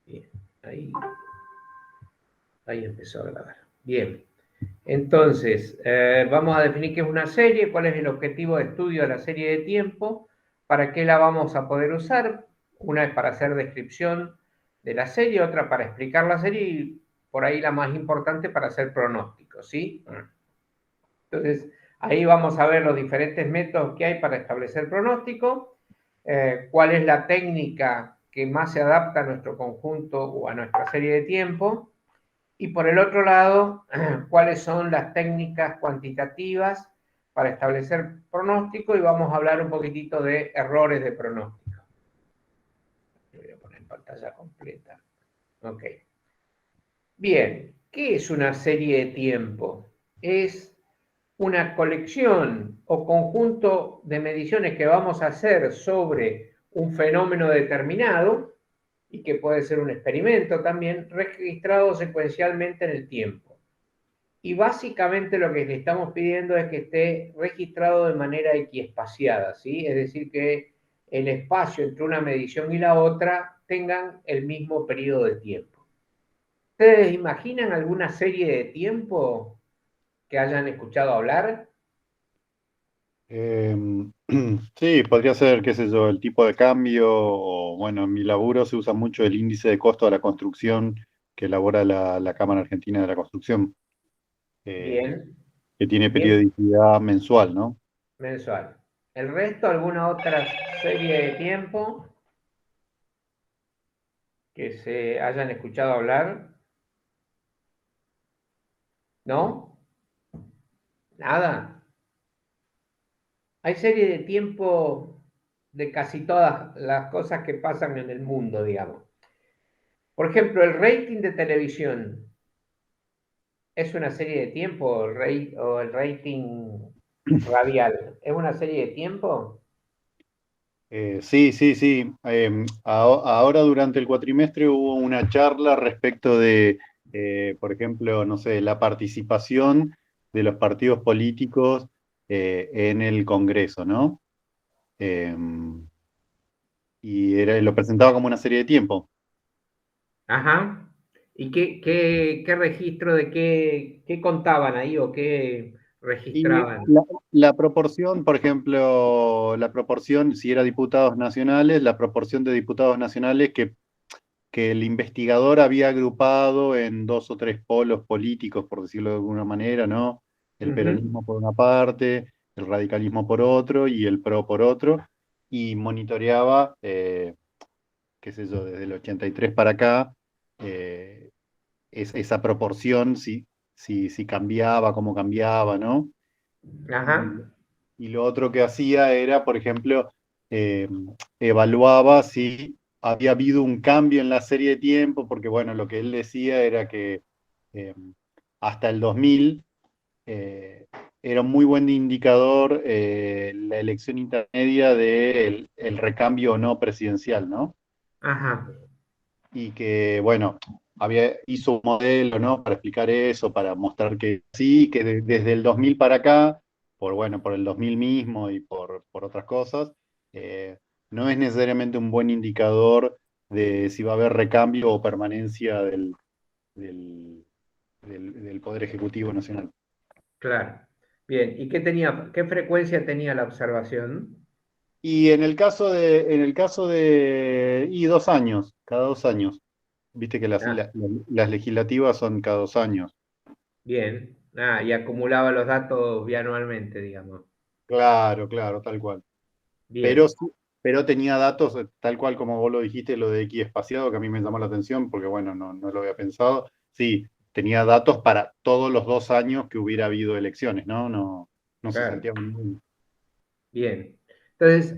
Bien, ahí empezó a grabar. Bien, entonces, vamos a definir qué es una serie, cuál es el objetivo de estudio de la serie de tiempo, para qué la vamos a poder usar. Una es para hacer descripción de la serie, otra para explicar la serie y por ahí la más importante para hacer pronósticos, ¿sí? Entonces, ahí vamos a ver los diferentes métodos que hay para establecer pronóstico, cuál es la técnica que más se adapta a nuestro conjunto o a nuestra serie de tiempo, y por el otro lado, cuáles son las técnicas cuantitativas para establecer pronóstico, y vamos a hablar un poquitito de errores de pronóstico. Voy a poner pantalla completa. Ok. Bien, ¿qué es una serie de tiempo? Es una colección o conjunto de mediciones que vamos a hacer sobre un fenómeno determinado, y que puede ser un experimento también, registrado secuencialmente en el tiempo. Y básicamente lo que le estamos pidiendo es que esté registrado de manera equiespaciada, ¿sí? Es decir, que el espacio entre una medición y la otra tengan el mismo periodo de tiempo. ¿Ustedes imaginan alguna serie de tiempo que hayan escuchado hablar? Eh, sí, podría ser, qué sé yo, el tipo de cambio, o bueno, en mi laburo se usa mucho el índice de costo de la construcción que elabora la Cámara Argentina de la Construcción, eh, Bien, que tiene bien, periodicidad mensual, ¿no? mensual. ¿El resto, alguna otra serie de tiempo que se hayan escuchado hablar? ¿No? Nada. Hay serie de tiempo de casi todas las cosas que pasan en el mundo, digamos. Por ejemplo, el rating de televisión es una serie de tiempo, o el rating radial, ¿es una serie de tiempo? Sí, sí, sí. Ahora durante el cuatrimestre hubo una charla respecto de, por ejemplo, no sé, la participación de los partidos políticos en el Congreso, ¿no? Eh, lo presentaba como una serie de tiempo. Ajá. ¿Y qué registro de qué contaban ahí o qué Y registraban? la proporción, por ejemplo, la proporción, si era diputados nacionales, la proporción de diputados nacionales que el investigador había agrupado en dos o tres polos políticos, por decirlo de alguna manera, ¿no? El Ujú. peronismo por una parte, el radicalismo por otro y el PRO por otro, y monitoreaba, qué sé yo, desde el 83 para acá, eh, esa proporción, si cambiaba, cómo cambiaba, ¿no? Ajá. Y, y lo otro que hacía era, por ejemplo, eh, evaluaba si había habido un cambio en la serie de tiempo, porque bueno, lo que él decía era que eh, hasta el 2000 era un muy buen indicador la elección intermedia del el recambio o no presidencial, ¿no? Ajá. Y que, bueno, hizo un modelo, ¿no? Para explicar eso, para mostrar que sí, que desde el 2000 para acá, bueno, por el 2000 mismo y por otras cosas, eh, no es necesariamente un buen indicador de si va a haber recambio o permanencia del, del Poder Ejecutivo Nacional. Claro. Bien. ¿Y qué frecuencia tenía la observación? Y en el caso de 2 años, cada 2 años. Viste que Ah, las legislativas son cada 2 años. bien. Ah, y acumulaba los datos bianualmente, digamos. Claro, claro, tal cual. Pero, Bien. pero tenía datos, tal cual como vos lo dijiste, lo de X espaciado, que a mí me llamó la atención, porque bueno, no lo había pensado. Sí, tenía datos para todos los 2 años que hubiera habido elecciones, ¿no? No se Claro. salteaba ninguno. Bien. Entonces,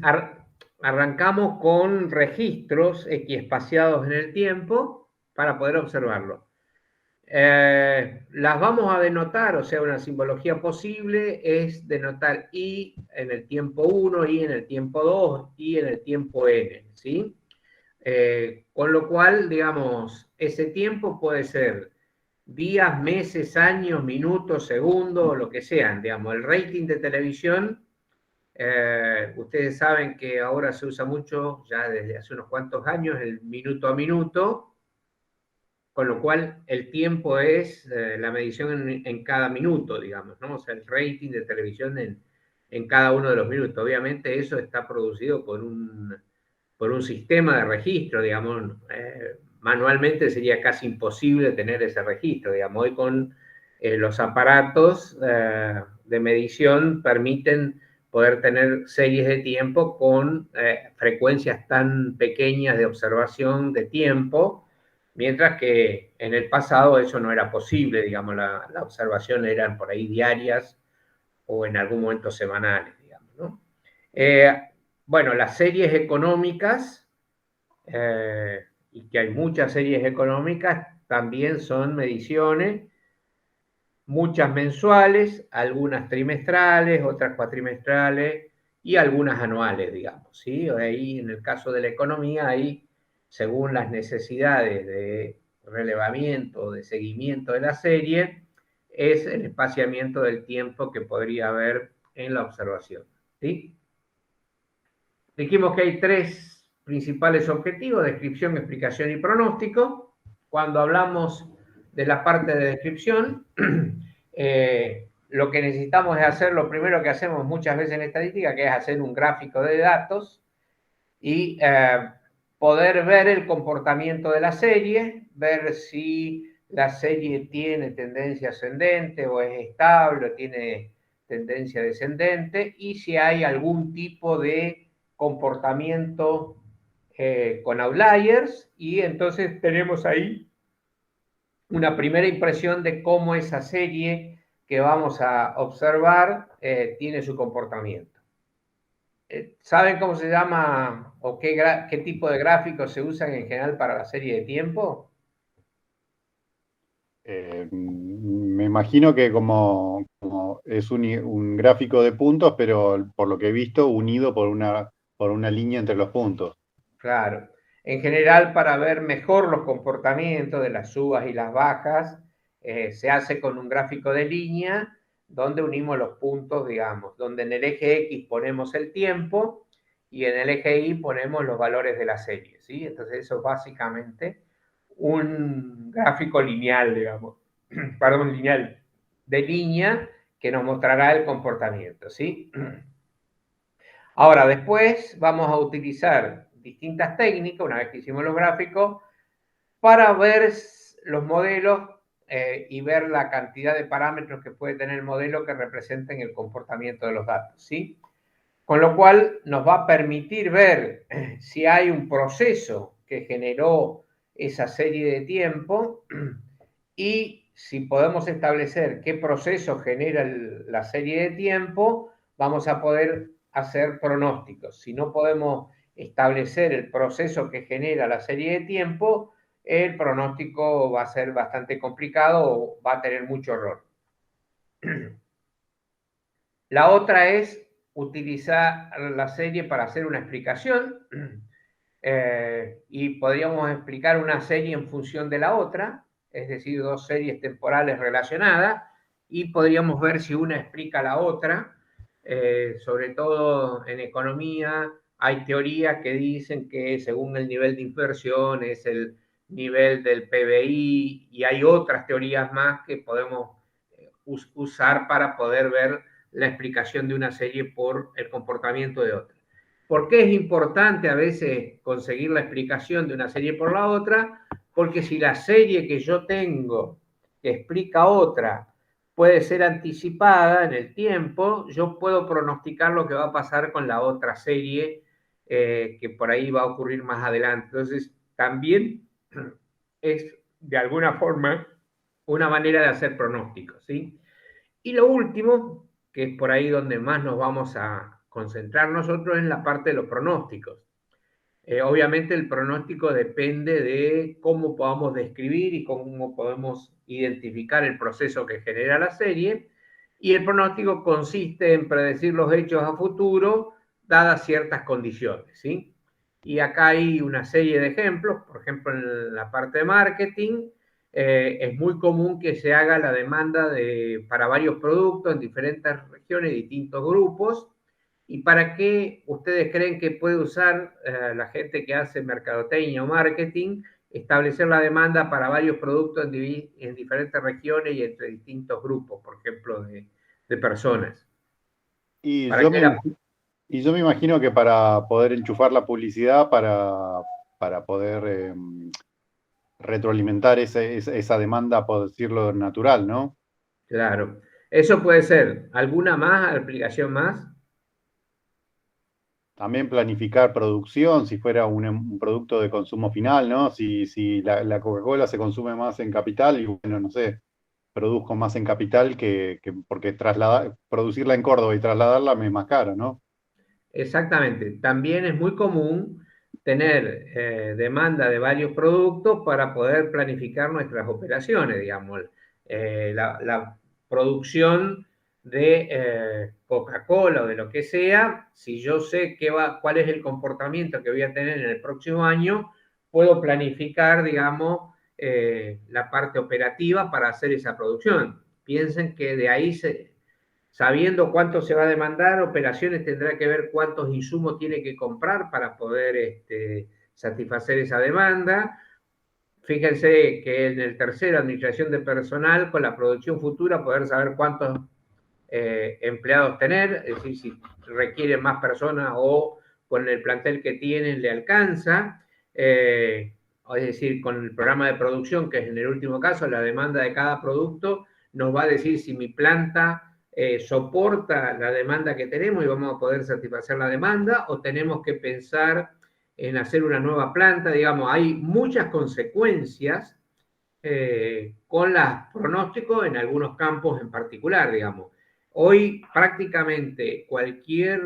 arrancamos con registros equiespaciados en el tiempo para poder observarlo. Las vamos a denotar, o sea, una simbología posible es denotar I en el tiempo 1, I en el tiempo 2, I en el tiempo N, ¿sí? Con lo cual, digamos, ese tiempo puede ser días, meses, años, minutos, segundos, lo que sean, digamos, el rating de televisión. Ustedes saben que ahora se usa mucho, ya desde hace unos cuantos años, el minuto a minuto. con lo cual el tiempo es la medición en cada minuto, digamos, ¿no? O sea, el rating de televisión en cada uno de los minutos. Obviamente eso está producido por un sistema de registro, digamos. Manualmente sería casi imposible tener ese registro, digamos. Hoy con los aparatos de medición permiten poder tener series de tiempo con frecuencias tan pequeñas de observación de tiempo, mientras que en el pasado eso no era posible, digamos, la observación eran por ahí diarias o en algún momento semanales, digamos, ¿no? Bueno, las series económicas, y que hay muchas series económicas, también son mediciones, muchas mensuales, algunas trimestrales, otras cuatrimestrales y algunas anuales, digamos, ¿sí? Ahí en el caso de la economía, ahí según las necesidades de relevamiento, de seguimiento de la serie, es el espaciamiento del tiempo que podría haber en la observación, ¿sí? Dijimos que hay tres principales objetivos: descripción, explicación y pronóstico. Cuando hablamos de la parte de descripción, lo que necesitamos es hacer lo primero que hacemos muchas veces en estadística, que es hacer un gráfico de datos y poder ver el comportamiento de la serie, ver si la serie tiene tendencia ascendente o es estable o tiene tendencia descendente, y si hay algún tipo de comportamiento con outliers, y entonces tenemos ahí una primera impresión de cómo esa serie que vamos a observar tiene su comportamiento. ¿Saben cómo se llama o qué tipo de gráficos se usan en general para la serie de tiempo? Me imagino que como es un gráfico de puntos, pero por lo que he visto, unido por una línea entre los puntos. Claro. En general, para ver mejor los comportamientos de las subas y las bajas, se hace con un gráfico de línea donde unimos los puntos, digamos, donde en el eje X ponemos el tiempo y en el eje Y ponemos los valores de la serie, ¿sí? Entonces eso es básicamente un gráfico lineal, digamos, perdón, lineal, de línea, que nos mostrará el comportamiento, ¿sí? Ahora, después vamos a utilizar distintas técnicas, una vez que hicimos los gráficos, para ver los modelos y ver la cantidad de parámetros que puede tener el modelo que representen el comportamiento de los datos, ¿sí? Con lo cual nos va a permitir ver si hay un proceso que generó esa serie de tiempo, y si podemos establecer qué proceso genera la serie de tiempo, vamos a poder hacer pronósticos. Si no podemos establecer el proceso que genera la serie de tiempo, el pronóstico va a ser bastante complicado o va a tener mucho error. La otra es utilizar la serie para hacer una explicación, y podríamos explicar una serie en función de la otra, es decir, dos series temporales relacionadas, y podríamos ver si una explica la otra. Sobre todo en economía hay teorías que dicen que según el nivel de inversión es el nivel del PBI, y hay otras teorías más que podemos usar para poder ver la explicación de una serie por el comportamiento de otra. ¿Por qué es importante a veces conseguir la explicación de una serie por la otra? Porque si la serie que yo tengo que explica otra puede ser anticipada en el tiempo, yo puedo pronosticar lo que va a pasar con la otra serie, que por ahí va a ocurrir más adelante. Entonces, también es de alguna forma una manera de hacer pronósticos, ¿sí? Y lo último, que es por ahí donde más nos vamos a concentrar nosotros, es la parte de los pronósticos. Obviamente el pronóstico depende de cómo podamos describir y cómo podemos identificar el proceso que genera la serie, y el pronóstico consiste en predecir los hechos a futuro dadas ciertas condiciones, ¿sí? Y acá hay una serie de ejemplos. Por ejemplo, en la parte de marketing, es muy común que se haga la demanda para varios productos en diferentes regiones, distintos grupos. ¿Y para qué ustedes creen que puede usar la gente que hace mercadotecnia o marketing establecer la demanda para varios productos en diferentes regiones y entre distintos grupos, por ejemplo, de personas. Y Para yo que me, la, y yo me imagino que para poder enchufar la publicidad, para poder retroalimentar esa demanda, por decirlo, natural, ¿no? claro, eso puede ser alguna más, aplicación más. También planificar producción, si fuera un producto de consumo final, ¿no? Si la Coca-Cola se consume más en capital y bueno, no sé, produzco más en capital porque producirla en Córdoba y trasladarla me es más caro, ¿no? Exactamente. También es muy común tener demanda de varios productos para poder planificar nuestras operaciones, digamos. La producción de Coca-Cola o de lo que sea, si yo sé cuál es el comportamiento que voy a tener en el próximo año, puedo planificar, digamos, la parte operativa para hacer esa producción. Piensen que de ahí sabiendo cuánto se va a demandar, operaciones tendrá que ver cuántos insumos tiene que comprar para poder satisfacer esa demanda. Fíjense que en el tercero, administración de personal, con la producción futura, poder saber cuántos empleados tener, es decir, si requieren más personas o con el plantel que tienen le alcanza. Es decir, con el programa de producción, que es en el último caso, la demanda de cada producto nos va a decir si mi planta soporta la demanda que tenemos y vamos a poder satisfacer la demanda o tenemos que pensar en hacer una nueva planta. Digamos, hay muchas consecuencias con los pronósticos en algunos campos en particular, digamos. Hoy prácticamente cualquier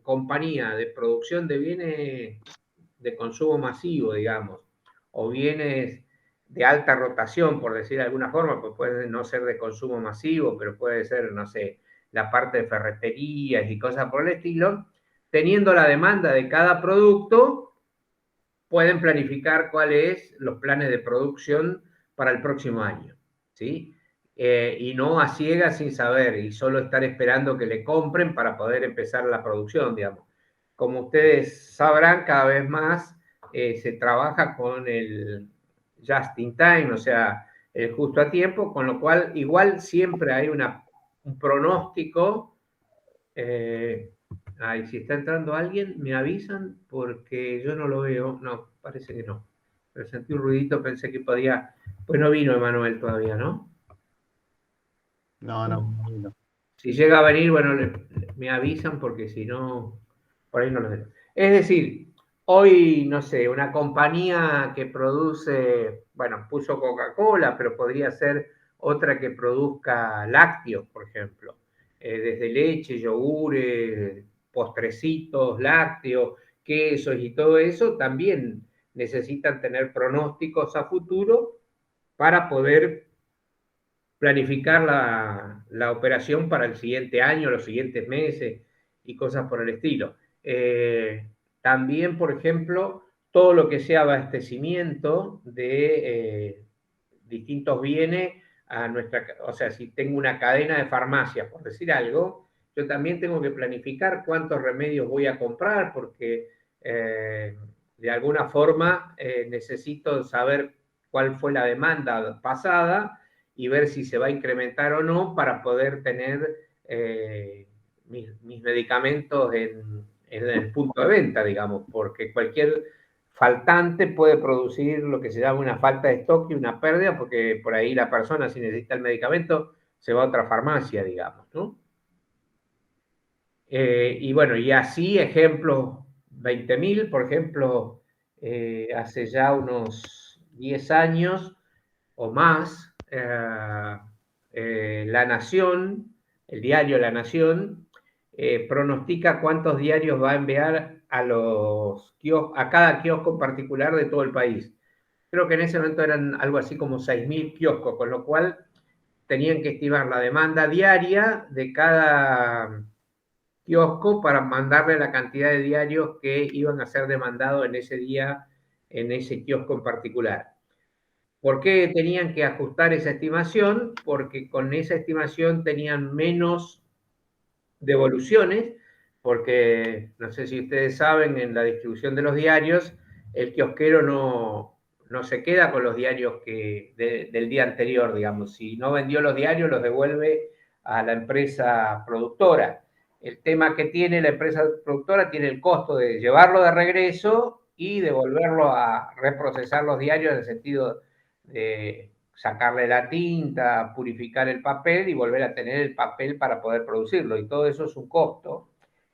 compañía de producción de bienes de consumo masivo, digamos, o bienes de alta rotación, por decir de alguna forma, pues puede no ser de consumo masivo, pero puede ser, no sé, la parte de ferreterías y cosas por el estilo, teniendo la demanda de cada producto, pueden planificar cuáles los planes de producción para el próximo año, ¿sí? Y no a ciegas sin saber y solo estar esperando que le compren para poder empezar la producción, digamos. Como ustedes sabrán, cada vez más se trabaja con el just in time, o sea, el justo a tiempo, con lo cual igual siempre hay un pronóstico. Ay, si está entrando alguien, me avisan porque yo no lo veo. No, parece que no. Pero sentí un ruidito, pensé que podía. Pues no vino Emanuel todavía, ¿no? No, no, no. Si llega a venir, bueno, me avisan porque si no, por ahí no lo veo. Es decir, hoy, no sé, una compañía que produce, bueno, puso Coca-Cola, pero podría ser otra que produzca lácteos, por ejemplo. Desde leche, yogures, postrecitos, lácteos, quesos y todo eso, también necesitan tener pronósticos a futuro para poder planificar la operación para el siguiente año, los siguientes meses y cosas por el estilo. También, por ejemplo, todo lo que sea abastecimiento de distintos bienes a nuestra, o sea, si tengo una cadena de farmacias, por decir algo, yo también tengo que planificar cuántos remedios voy a comprar porque de alguna forma necesito saber cuál fue la demanda pasada y ver si se va a incrementar o no para poder tener mis medicamentos en el punto de venta, digamos, porque cualquier faltante puede producir lo que se llama una falta de stock y una pérdida, porque por ahí la persona, si necesita el medicamento, se va a otra farmacia, digamos, ¿no? Y bueno, y así ejemplos 20.000, por ejemplo, hace ya unos 10 años o más, La Nación, el diario La Nación, pronostica cuántos diarios va a enviar a cada kiosco particular de todo el país. Creo que en ese momento eran algo así como 6.000 kioscos, con lo cual tenían que estimar la demanda diaria de cada kiosco para mandarle la cantidad de diarios que iban a ser demandados en ese día en ese kiosco en particular. ¿Por qué tenían que ajustar esa estimación? Porque con esa estimación tenían menos devoluciones, porque no sé si ustedes saben, en la distribución de los diarios, el kiosquero no se queda con los diarios del día anterior, digamos. Si no vendió los diarios, los devuelve a la empresa productora. El tema que tiene la empresa productora tiene el costo de llevarlo de regreso y de volverlo a reprocesar los diarios en el sentido de sacarle la tinta, purificar el papel y volver a tener el papel para poder producirlo. Y todo eso es un costo.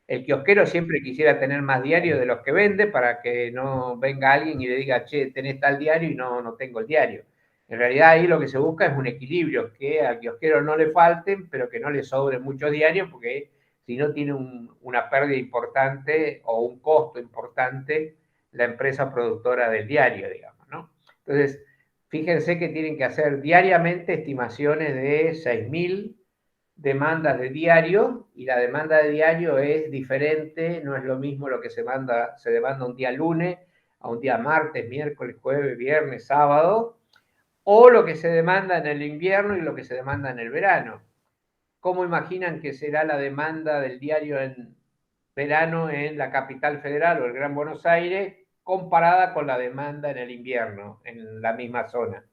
El kiosquero siempre quisiera tener más diarios de los que vende para que no venga alguien y le diga, che, tenés tal diario y no tengo el diario. En realidad ahí lo que se busca es un equilibrio, que al kiosquero no le falten, pero que no le sobren muchos diarios, porque si no tiene una pérdida importante o un costo importante la empresa productora del diario, digamos, ¿no? Entonces, fíjense que tienen que hacer diariamente estimaciones de 6.000 demandas de diario, y la demanda de diario es diferente, no es lo mismo lo que se demanda un día lunes a un día martes, miércoles, jueves, viernes, sábado, o lo que se demanda en el invierno y lo que se demanda en el verano. ¿Cómo imaginan que será la demanda del diario en verano en la capital federal o el Gran Buenos Aires comparada con la demanda en el invierno en la misma zona?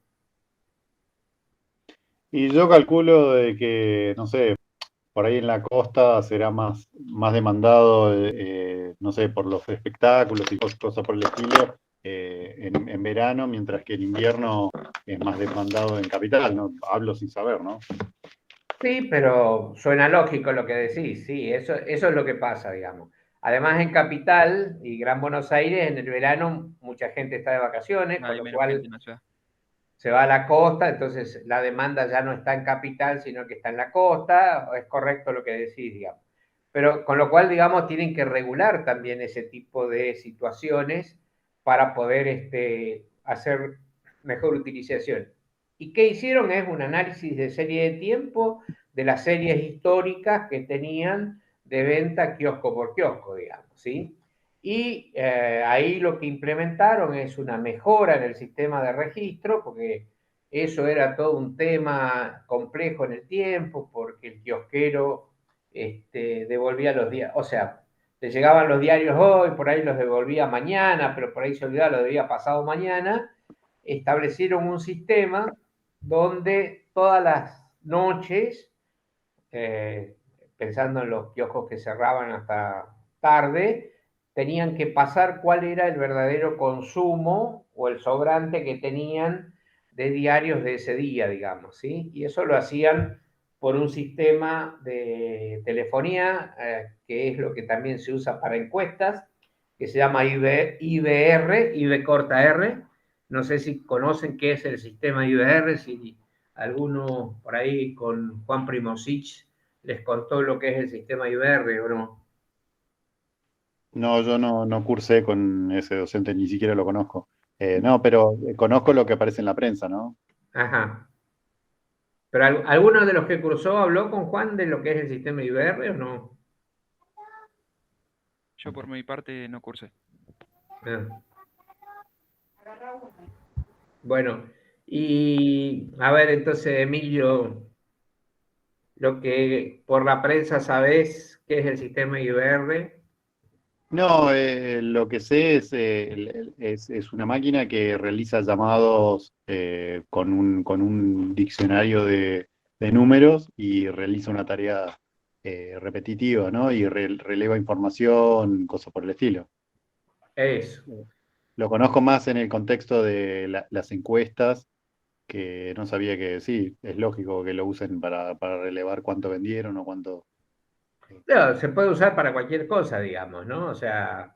Y yo calculo de que, no sé, por ahí en la costa será más demandado, no sé, por los espectáculos y cosas por el estilo, en verano, mientras que en invierno es más demandado en capital, ¿no? Hablo sin saber, ¿no? Sí, pero suena lógico lo que decís, sí, eso es lo que pasa, digamos. Además, en Capital y Gran Buenos Aires, en el verano mucha gente está de vacaciones, con Hay lo menos gente cual en la ciudad. se va a la costa, entonces la demanda ya no está en Capital, sino que está en la costa, es correcto lo que decís, digamos. Pero con lo cual, digamos, tienen que regular también ese tipo de situaciones para poder hacer mejor utilización. ¿Y qué hicieron? Es un análisis de serie de tiempo de las series históricas que tenían de venta kiosco por kiosco, digamos, ¿sí? Y ahí lo que implementaron es una mejora en el sistema de registro, porque eso era todo un tema complejo en el tiempo, porque el kiosquero devolvía los días, o sea, le llegaban los diarios hoy, por ahí los devolvía mañana, pero por ahí se olvidaba, los debía pasado mañana. Establecieron un sistema donde todas las noches, eh, pensando en los kioscos que cerraban hasta tarde, tenían que pasar cuál era el verdadero consumo o el sobrante que tenían de diarios de ese día, digamos, ¿sí? Y eso lo hacían por un sistema de telefonía, que es lo que también se usa para encuestas, que se llama IBR, IB corta R. No sé si conocen qué es el sistema IBR, si alguno por ahí con Juan Primosich les contó lo que es el sistema IBR o no. No, yo no cursé con ese docente, ni siquiera lo conozco. No, pero conozco lo que aparece en la prensa, ¿no? Ajá. ¿Pero alguno de los que cursó habló con Juan de lo que es el sistema IBR o no? Yo por mi parte no cursé. Ah, bueno, y a ver, entonces, Emilio, lo que por la prensa sabés qué es el sistema IBR. No, lo que sé es una máquina que realiza llamados con un diccionario de números y realiza una tarea repetitiva, ¿no? Y releva información, cosas por el estilo. Eso. Lo conozco más en el contexto de las encuestas, que no sabía que sí, es lógico que lo usen para relevar cuánto vendieron o cuánto. Claro, se puede usar para cualquier cosa, digamos, ¿no? O sea,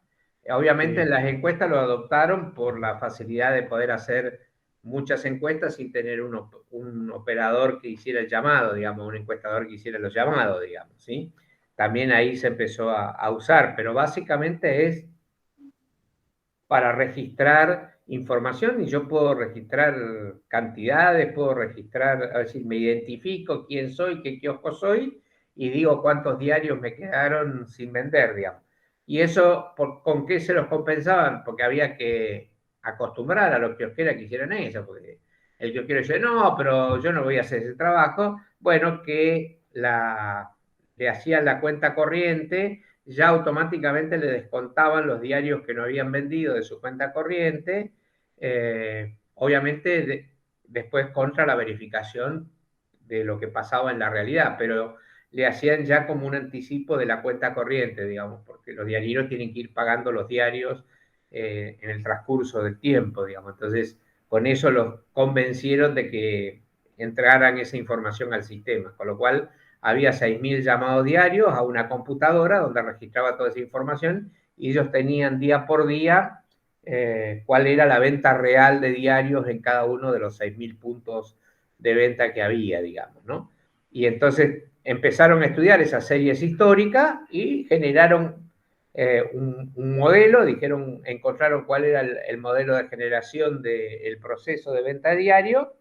obviamente Sí. las encuestas lo adoptaron por la facilidad de poder hacer muchas encuestas sin tener un operador que hiciera el llamado, digamos, un encuestador que hiciera los llamados, digamos, ¿sí? También ahí se empezó a usar, pero básicamente es para registrar información, y yo puedo registrar cantidades, puedo registrar, a ver si me identifico quién soy, qué kiosco soy, y digo cuántos diarios me quedaron sin vender, digamos. Y eso, ¿con qué se los compensaban? Porque había que acostumbrar a los kiosqueros que hicieran eso, porque el kiosquero dice, no, pero yo no voy a hacer ese trabajo. Bueno, que le hacían la cuenta corriente, ya automáticamente le descontaban los diarios que no habían vendido de su cuenta corriente, obviamente después contra la verificación de lo que pasaba en la realidad, pero le hacían ya como un anticipo de la cuenta corriente, digamos, porque los diarios tienen que ir pagando los diarios en el transcurso del tiempo, digamos. Entonces, con eso los convencieron de que entregaran esa información al sistema, con lo cual había 6.000 llamados diarios a una computadora donde registraba toda esa información y ellos tenían día por día cuál era la venta real de diarios en cada uno de los 6.000 puntos de venta que había, digamos, ¿no? Y entonces empezaron a estudiar esas series históricas y generaron un modelo, encontraron cuál era el modelo de generación del proceso de venta diario,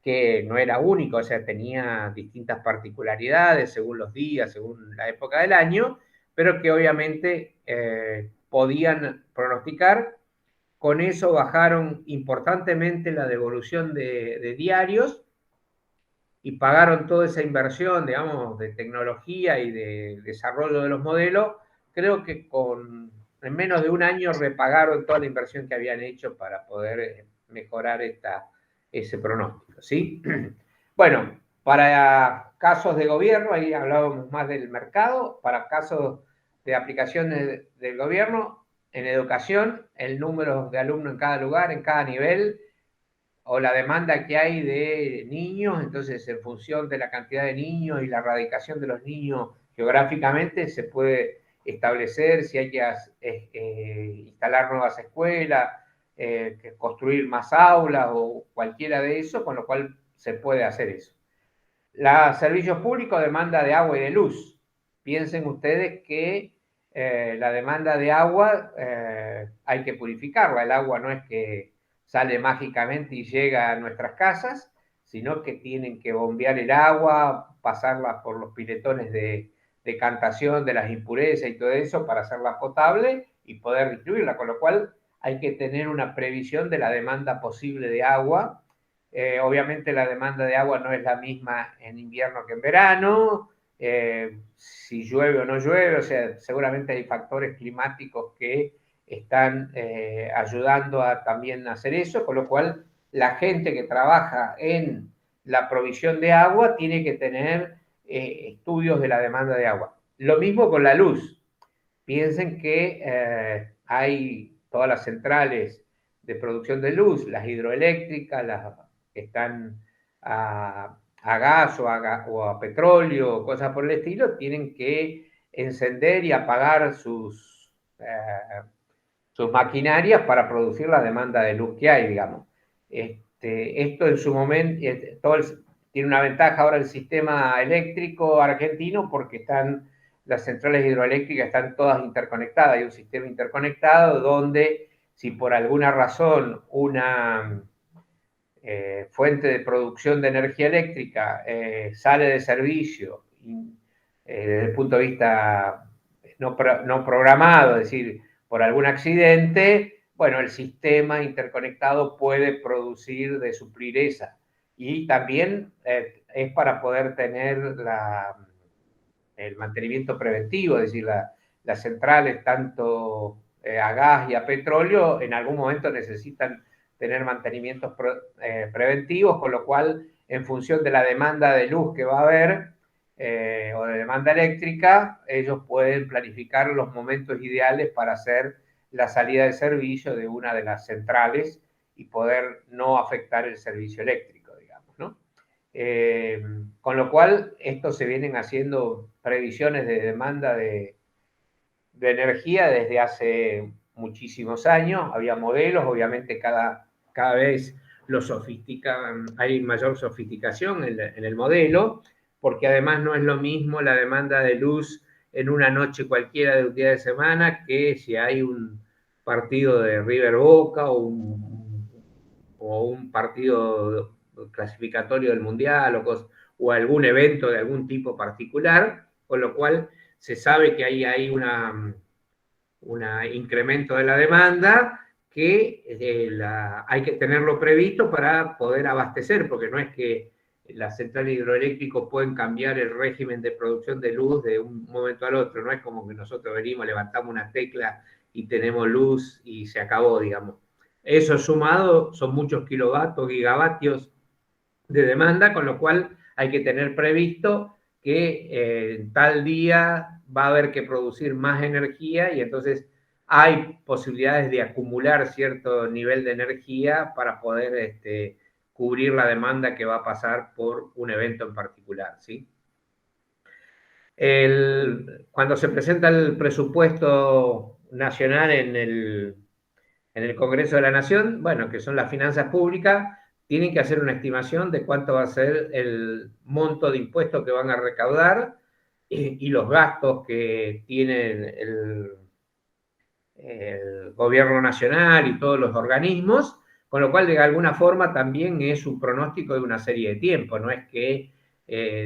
que no era único, o sea, tenía distintas particularidades según los días, según la época del año, pero que obviamente podían pronosticar. Con eso bajaron importantemente la devolución de diarios y pagaron toda esa inversión, digamos, de tecnología y de desarrollo de los modelos. Creo que en menos de un año repagaron toda la inversión que habían hecho para poder mejorar ese pronóstico, ¿sí? Bueno, para casos de gobierno, ahí hablábamos más del mercado, para casos de aplicaciones del gobierno, en educación, el número de alumnos en cada lugar, en cada nivel, o la demanda que hay de niños, entonces en función de la cantidad de niños y la radicación de los niños geográficamente se puede establecer si hay que instalar nuevas escuelas, construir más aulas o cualquiera de eso, con lo cual se puede hacer eso. Los servicios públicos, demanda de agua y de luz. Piensen ustedes que la demanda de agua hay que purificarla. El agua no es que sale mágicamente y llega a nuestras casas, sino que tienen que bombear el agua, pasarla por los piletones de decantación de las impurezas y todo eso para hacerla potable y poder distribuirla, con lo cual hay que tener una previsión de la demanda posible de agua. Obviamente la demanda de agua no es la misma en invierno que en verano, si llueve o no llueve, o sea, seguramente hay factores climáticos que están ayudando a también hacer eso, con lo cual la gente que trabaja en la provisión de agua tiene que tener estudios de la demanda de agua. Lo mismo con la luz. Piensen que hay todas las centrales de producción de luz, las hidroeléctricas, las que están a gas o a petróleo, cosas por el estilo, tienen que encender y apagar sus maquinarias para producir la demanda de luz que hay, digamos. Esto en su momento, tiene una ventaja ahora el sistema eléctrico argentino porque las centrales hidroeléctricas están todas interconectadas, hay un sistema interconectado donde si por alguna razón una fuente de producción de energía eléctrica sale de servicio desde el punto de vista no programado, es decir, por algún accidente, bueno, el sistema interconectado puede producir de suplir esa. Y también es para poder tener el mantenimiento preventivo, es decir, las centrales tanto a gas y a petróleo en algún momento necesitan tener mantenimientos preventivos, con lo cual en función de la demanda de luz que va a haber o de demanda eléctrica, ellos pueden planificar los momentos ideales para hacer la salida de servicio de una de las centrales y poder no afectar el servicio eléctrico, digamos, ¿no? Con lo cual, esto se vienen haciendo previsiones de demanda de energía desde hace muchísimos años. Había modelos, obviamente cada vez lo sofistican, hay mayor sofisticación en el modelo, porque además no es lo mismo la demanda de luz en una noche cualquiera de un día de semana que si hay un partido de River Boca o un partido clasificatorio del Mundial o algún evento de algún tipo particular, con lo cual se sabe que ahí hay un incremento de la demanda que hay que tenerlo previsto para poder abastecer, porque no es que las centrales hidroeléctricas pueden cambiar el régimen de producción de luz de un momento al otro, no es como que nosotros venimos, levantamos una tecla y tenemos luz y se acabó, digamos. Eso sumado son muchos kilovatios, gigavatios de demanda, con lo cual hay que tener previsto que en tal día va a haber que producir más energía y entonces hay posibilidades de acumular cierto nivel de energía para poder cubrir la demanda que va a pasar por un evento en particular, ¿sí? Cuando se presenta el presupuesto nacional en el Congreso de la Nación, bueno, que son las finanzas públicas, tienen que hacer una estimación de cuánto va a ser el monto de impuestos que van a recaudar y los gastos que tiene el gobierno nacional y todos los organismos, con lo cual de alguna forma también es un pronóstico de una serie de tiempo, no es que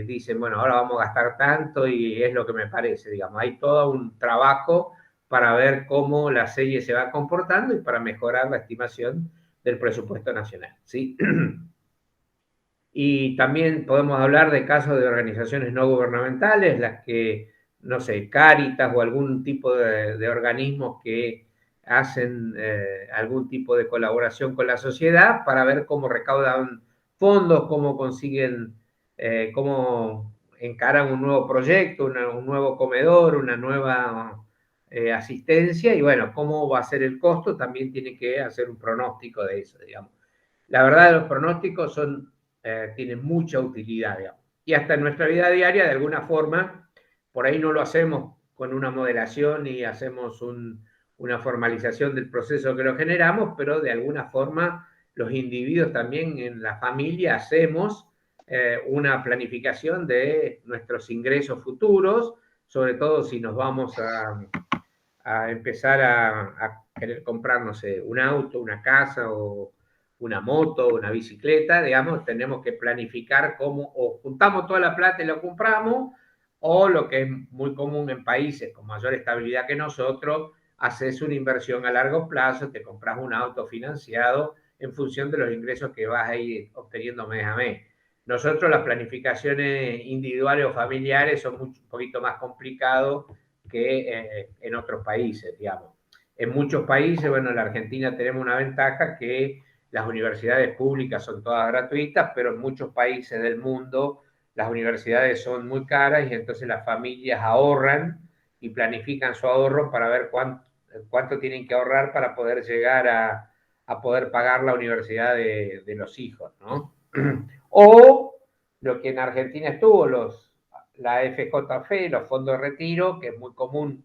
dicen, bueno, ahora vamos a gastar tanto y es lo que me parece, digamos, hay todo un trabajo para ver cómo la serie se va comportando y para mejorar la estimación del presupuesto nacional, ¿sí? Y también podemos hablar de casos de organizaciones no gubernamentales, las que, no sé, Cáritas o algún tipo de organismos que hacen algún tipo de colaboración con la sociedad para ver cómo recaudan fondos, cómo consiguen, cómo encaran un nuevo proyecto, un nuevo comedor, una nueva asistencia y bueno, cómo va a ser el costo, también tiene que hacer un pronóstico de eso, digamos. La verdad, los pronósticos tienen mucha utilidad, digamos. Y hasta en nuestra vida diaria, de alguna forma, por ahí no lo hacemos con una modelación y hacemos una formalización del proceso que lo generamos, pero de alguna forma los individuos también en la familia hacemos una planificación de nuestros ingresos futuros, sobre todo si nos vamos a empezar a querer comprar, no sé, un auto, una casa o una moto, una bicicleta, digamos, tenemos que planificar cómo o juntamos toda la plata y lo compramos, o lo que es muy común en países con mayor estabilidad que nosotros, haces una inversión a largo plazo, te compras un auto financiado en función de los ingresos que vas a ir obteniendo mes a mes. Nosotros las planificaciones individuales o familiares son un poquito más complicados que en otros países, digamos. En muchos países, bueno, en la Argentina tenemos una ventaja que las universidades públicas son todas gratuitas, pero en muchos países del mundo las universidades son muy caras y entonces las familias ahorran y planifican su ahorro para ver cuánto tienen que ahorrar para poder llegar a poder pagar la universidad de los hijos, ¿no? O lo que en Argentina estuvo, la FJF, los fondos de retiro, que es muy común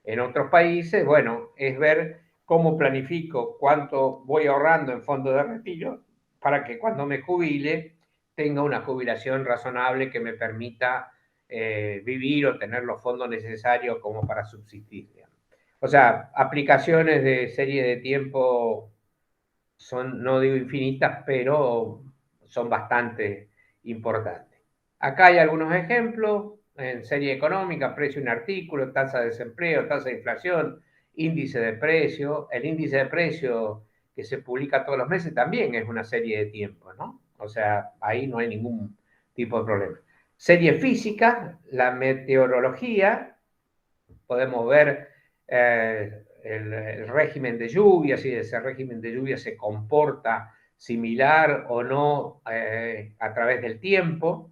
en otros países, bueno, es ver cómo planifico, cuánto voy ahorrando en fondos de retiro para que cuando me jubile tenga una jubilación razonable que me permita vivir o tener los fondos necesarios como para subsistir. Digamos. O sea, aplicaciones de serie de tiempo son, no digo infinitas, pero son bastante importantes. Acá hay algunos ejemplos en serie económica, precio de un artículo, tasa de desempleo, tasa de inflación, índice de precio. El índice de precio que se publica todos los meses también es una serie de tiempo, ¿no? O sea, ahí no hay ningún tipo de problema. Serie física, la meteorología, podemos ver el régimen de lluvia, si ese régimen de lluvia se comporta similar o no a través del tiempo.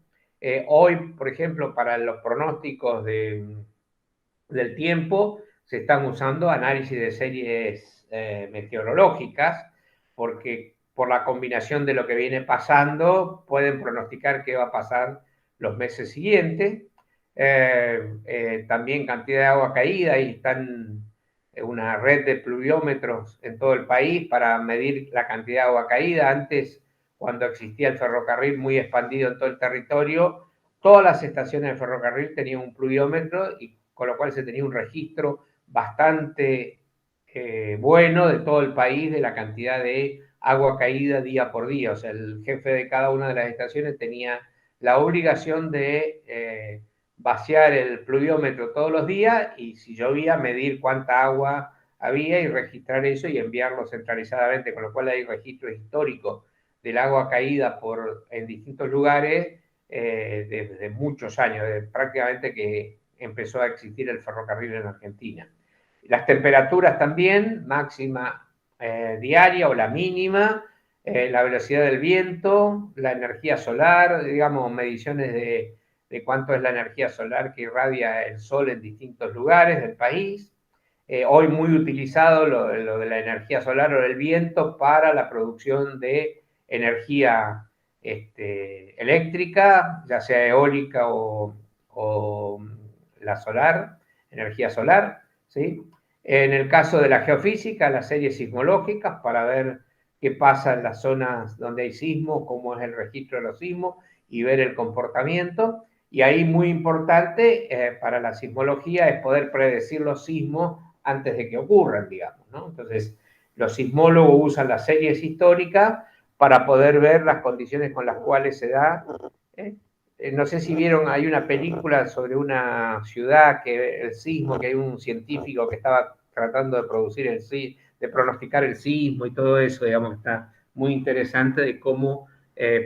Hoy, por ejemplo, para los pronósticos del tiempo, se están usando análisis de series meteorológicas, porque por la combinación de lo que viene pasando, pueden pronosticar qué va a pasar los meses siguientes. También cantidad de agua caída, y están una red de pluviómetros en todo el país para medir la cantidad de agua caída. Antes, cuando existía el ferrocarril muy expandido en todo el territorio, todas las estaciones de ferrocarril tenían un pluviómetro y con lo cual se tenía un registro bastante bueno de todo el país, de la cantidad de agua caída día por día. O sea, el jefe de cada una de las estaciones tenía la obligación de vaciar el pluviómetro todos los días y si llovía, medir cuánta agua había y registrar eso y enviarlo centralizadamente, con lo cual hay registros históricos del agua caída en distintos lugares desde muchos años, prácticamente que empezó a existir el ferrocarril en Argentina. Las temperaturas también, máxima diaria o la mínima, la velocidad del viento, la energía solar, digamos, mediciones de cuánto es la energía solar que irradia el sol en distintos lugares del país. Hoy muy utilizado lo de la energía solar o del viento para la producción de energía eléctrica, ya sea eólica o la solar, energía solar, ¿sí? En el caso de la geofísica, las series sismológicas para ver qué pasa en las zonas donde hay sismos, cómo es el registro de los sismos y ver el comportamiento. Y ahí muy importante para la sismología es poder predecir los sismos antes de que ocurran, digamos, ¿no? Entonces, los sismólogos usan las series históricas para poder ver las condiciones con las cuales se da. No sé si vieron, hay una película sobre una ciudad, que el sismo, que hay un científico que estaba tratando de producir de pronosticar el sismo y todo eso, digamos, está muy interesante de cómo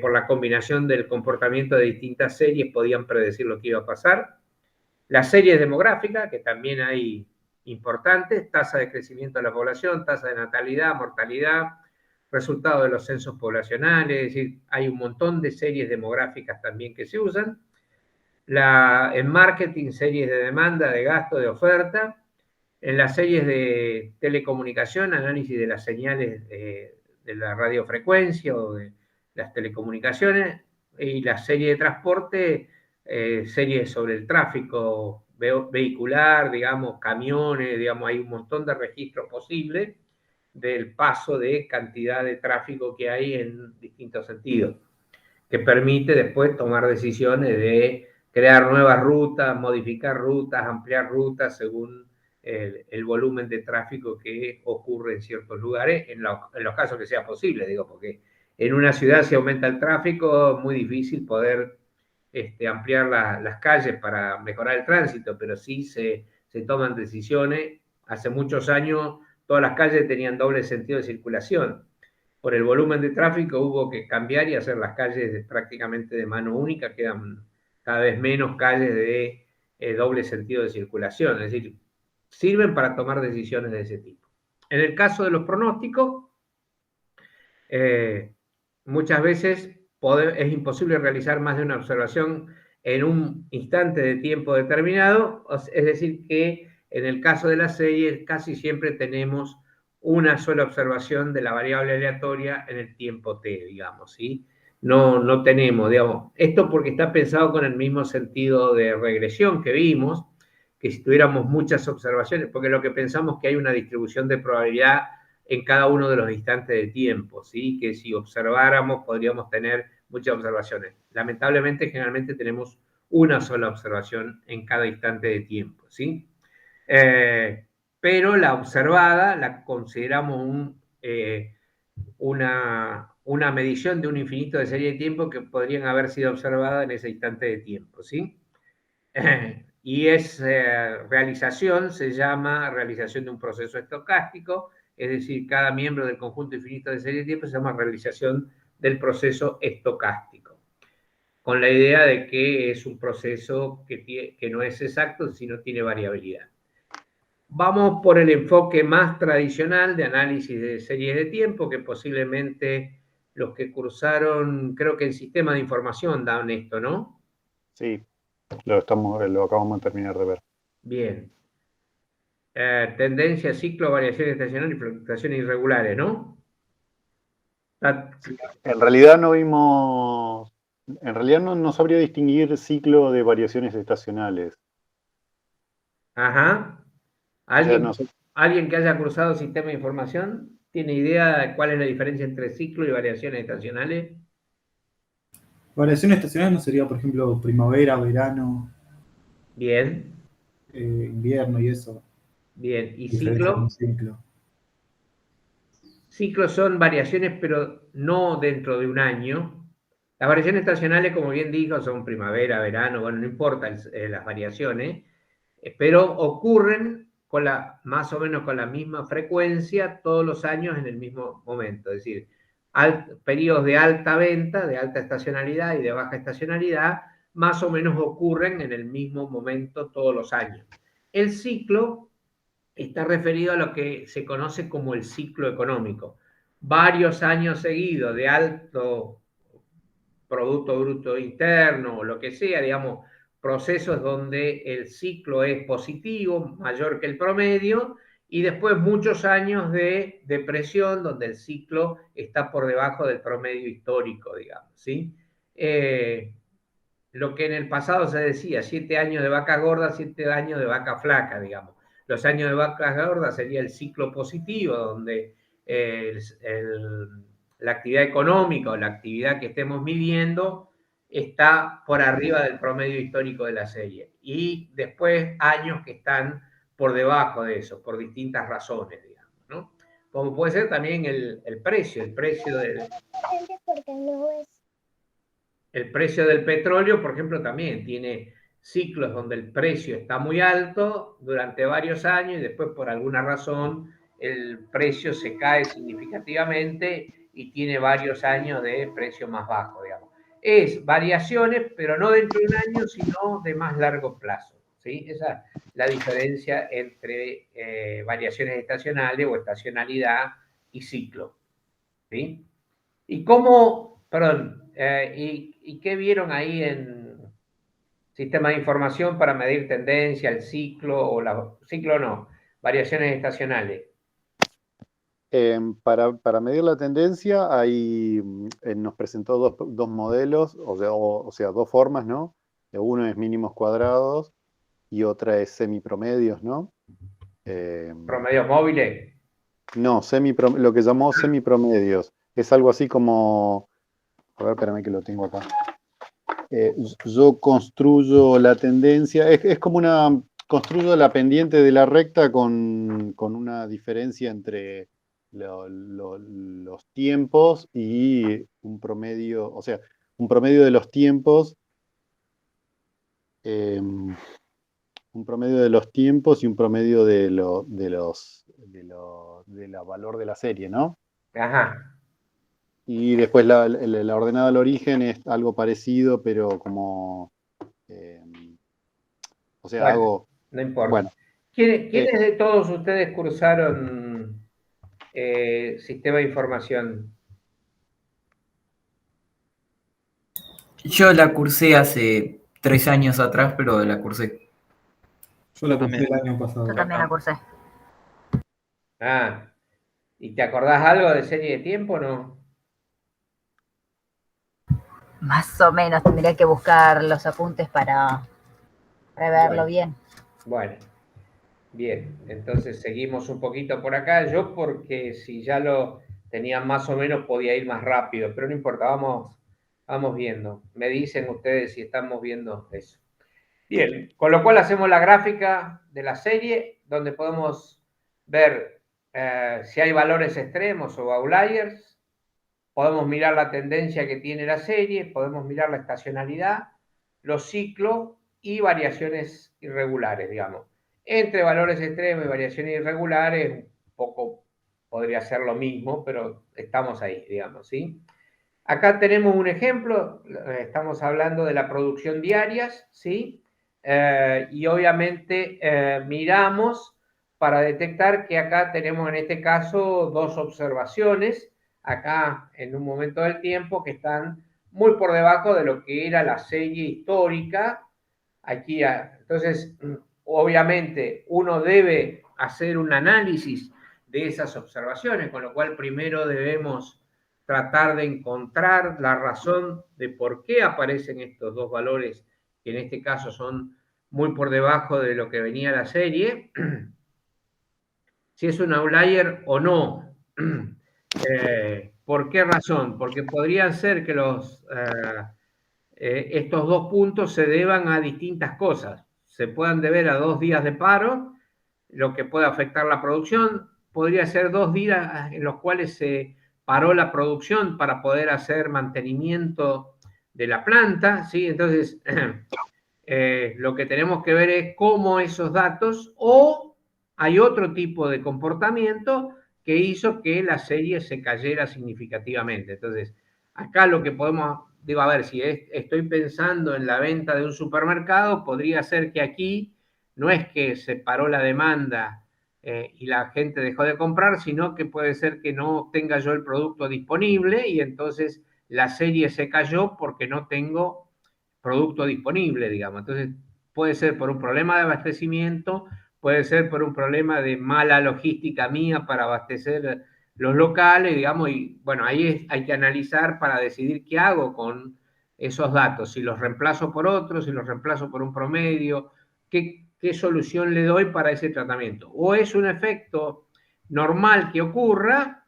por la combinación del comportamiento de distintas series podían predecir lo que iba a pasar. Las series demográficas, que también hay importantes, tasa de crecimiento de la población, tasa de natalidad, mortalidad, resultado de los censos poblacionales, es decir, hay un montón de series demográficas también que se usan. En marketing, series de demanda, de gasto, de oferta. En las series de telecomunicación, análisis de las señales de la radiofrecuencia o de las telecomunicaciones. Y la serie de transporte, series sobre el tráfico vehicular, digamos, camiones, digamos, hay un montón de registros posibles del paso de cantidad de tráfico que hay en distintos sentidos, que permite después tomar decisiones de crear nuevas rutas, modificar rutas, ampliar rutas según el volumen de tráfico que ocurre en ciertos lugares, en los casos que sea posible, digo, porque en una ciudad si aumenta el tráfico, es muy difícil poder ampliar las calles para mejorar el tránsito, pero sí se toman decisiones. Hace muchos años todas las calles tenían doble sentido de circulación. Por el volumen de tráfico hubo que cambiar y hacer las calles prácticamente de mano única, quedan cada vez menos calles de doble sentido de circulación, es decir, sirven para tomar decisiones de ese tipo. En el caso de los pronósticos, muchas veces es imposible realizar más de una observación en un instante de tiempo determinado, es decir, que en el caso de las series casi siempre tenemos una sola observación de la variable aleatoria en el tiempo t, digamos, ¿sí? No tenemos, digamos, esto porque está pensado con el mismo sentido de regresión que vimos, que si tuviéramos muchas observaciones, porque lo que pensamos que hay una distribución de probabilidad en cada uno de los instantes de tiempo, ¿sí? Que si observáramos podríamos tener muchas observaciones. Lamentablemente, generalmente tenemos una sola observación en cada instante de tiempo, ¿sí? Pero la observada la consideramos una medición de un infinito de serie de tiempo que podrían haber sido observadas en ese instante de tiempo, ¿sí? Y realización se llama realización de un proceso estocástico, es decir, cada miembro del conjunto infinito de serie de tiempo se llama realización del proceso estocástico, con la idea de que es un proceso que no es exacto, sino tiene variabilidad. Vamos por el enfoque más tradicional de análisis de series de tiempo, que posiblemente los que cursaron, creo que el sistema de información dan esto, ¿no? Sí, lo acabamos de terminar de ver. Bien. Tendencia, ciclo, variación estacional y fluctuaciones irregulares, ¿no? En realidad no sabría distinguir ciclo de variaciones estacionales. Ajá. O sea, no sé. ¿Alguien que haya cruzado sistema de información tiene idea de cuál es la diferencia entre ciclo y variaciones estacionales? Variación estacional no sería, por ejemplo, primavera, verano, Bien, invierno y eso. bien. ¿Y Diferencia con ciclo? un ciclo. Ciclos son variaciones, pero no dentro de un año. Las variaciones estacionales, como bien dijo, son primavera, verano, bueno, no importa las variaciones, pero ocurren más o menos con la misma frecuencia todos los años en el mismo momento. Es decir, periodos de alta venta, de alta estacionalidad y de baja estacionalidad, más o menos ocurren en el mismo momento todos los años. El ciclo está referido a lo que se conoce como el ciclo económico. Varios años seguidos de alto Producto Bruto Interno o lo que sea, digamos, procesos donde el ciclo es positivo, mayor que el promedio, y después muchos años de depresión donde el ciclo está por debajo del promedio histórico, digamos, ¿sí? Lo que en el pasado se decía, 7 años de vaca gorda, 7 años de vaca flaca, digamos. Los años de vaca gorda sería el ciclo positivo, donde la actividad económica o la actividad que estemos midiendo está por arriba del promedio histórico de la serie. Y después años que están por debajo de eso, por distintas razones, digamos, ¿no? Como puede ser también el precio del... El precio del petróleo, por ejemplo, también tiene ciclos donde el precio está muy alto durante varios años y después por alguna razón el precio se cae significativamente y tiene varios años de precio más bajo, digamos. Es variaciones, pero no dentro de un año, sino de más largo plazo, ¿sí? Esa es la diferencia entre variaciones estacionales o estacionalidad y ciclo, ¿sí? ¿Y cómo, perdón, y qué vieron ahí en sistema de información para medir tendencia, el ciclo ciclo no, variaciones estacionales? Para medir la tendencia, nos presentó dos modelos, o sea, dos formas, ¿no? Uno es mínimos cuadrados y otra es semipromedios, ¿no? Promedios móviles. No, lo que llamó semipromedios. Es algo así como, a ver, espérame que lo tengo acá. Yo construyo la tendencia, es como construyo la pendiente de la recta con una diferencia entre los tiempos y un promedio, o sea, un promedio de los tiempos, un promedio de los tiempos y un promedio de la valor de la serie, ¿no? Ajá. Y después la ordenada al origen es algo parecido, pero como, o sea, Bueno, no importa. bueno, ¿Quiénes de todos ustedes cursaron sistema de información? Yo la cursé hace 3 años atrás, pero la cursé. Yo la Yo cursé también. el año pasado. Yo también la cursé. Ah, ¿y te acordás algo de serie de tiempo o no? Más o menos tendría que buscar los apuntes para verlo Bueno. bien. Bueno, bien, entonces seguimos un poquito por acá. Yo porque si ya lo tenía más o menos podía ir más rápido, pero no importa, vamos viendo. Me dicen ustedes si estamos viendo eso. Bien, con lo cual hacemos la gráfica de la serie donde podemos ver si hay valores extremos o outliers. Podemos mirar la tendencia que tiene la serie, podemos mirar la estacionalidad, los ciclos y variaciones irregulares, digamos. Entre valores extremos y variaciones irregulares, un poco podría ser lo mismo, pero estamos ahí, digamos, ¿sí? Acá tenemos un ejemplo, estamos hablando de la producción diarias, ¿sí? Y obviamente miramos para detectar que acá tenemos en este caso dos observaciones, acá en un momento del tiempo que están muy por debajo de lo que era la serie histórica. Aquí, entonces, obviamente uno debe hacer un análisis de esas observaciones, con lo cual primero debemos tratar de encontrar la razón de por qué aparecen estos dos valores, que en este caso son muy por debajo de lo que venía la serie, si es un outlier o no. ¿Por qué razón? Porque podrían ser que estos dos puntos se deban a distintas cosas. Se puedan deber a 2 días de paro, lo que puede afectar la producción. Podría ser 2 días en los cuales se paró la producción para poder hacer mantenimiento de la planta, ¿sí? Entonces, lo que tenemos que ver es cómo esos datos, o hay otro tipo de comportamiento que hizo que la serie se cayera significativamente. Entonces, acá lo que podemos, digo, a ver, si estoy pensando en la venta de un supermercado, podría ser que aquí no es que se paró la demanda y la gente dejó de comprar, sino que puede ser que no tenga yo el producto disponible y entonces la serie se cayó porque no tengo producto disponible, digamos. Entonces puede ser por un problema de abastecimiento, puede ser por un problema de mala logística mía para abastecer los locales, digamos, y bueno, ahí hay que analizar para decidir qué hago con esos datos, si los reemplazo por otros, si los reemplazo por un promedio, qué solución le doy para ese tratamiento. O es un efecto normal que ocurra,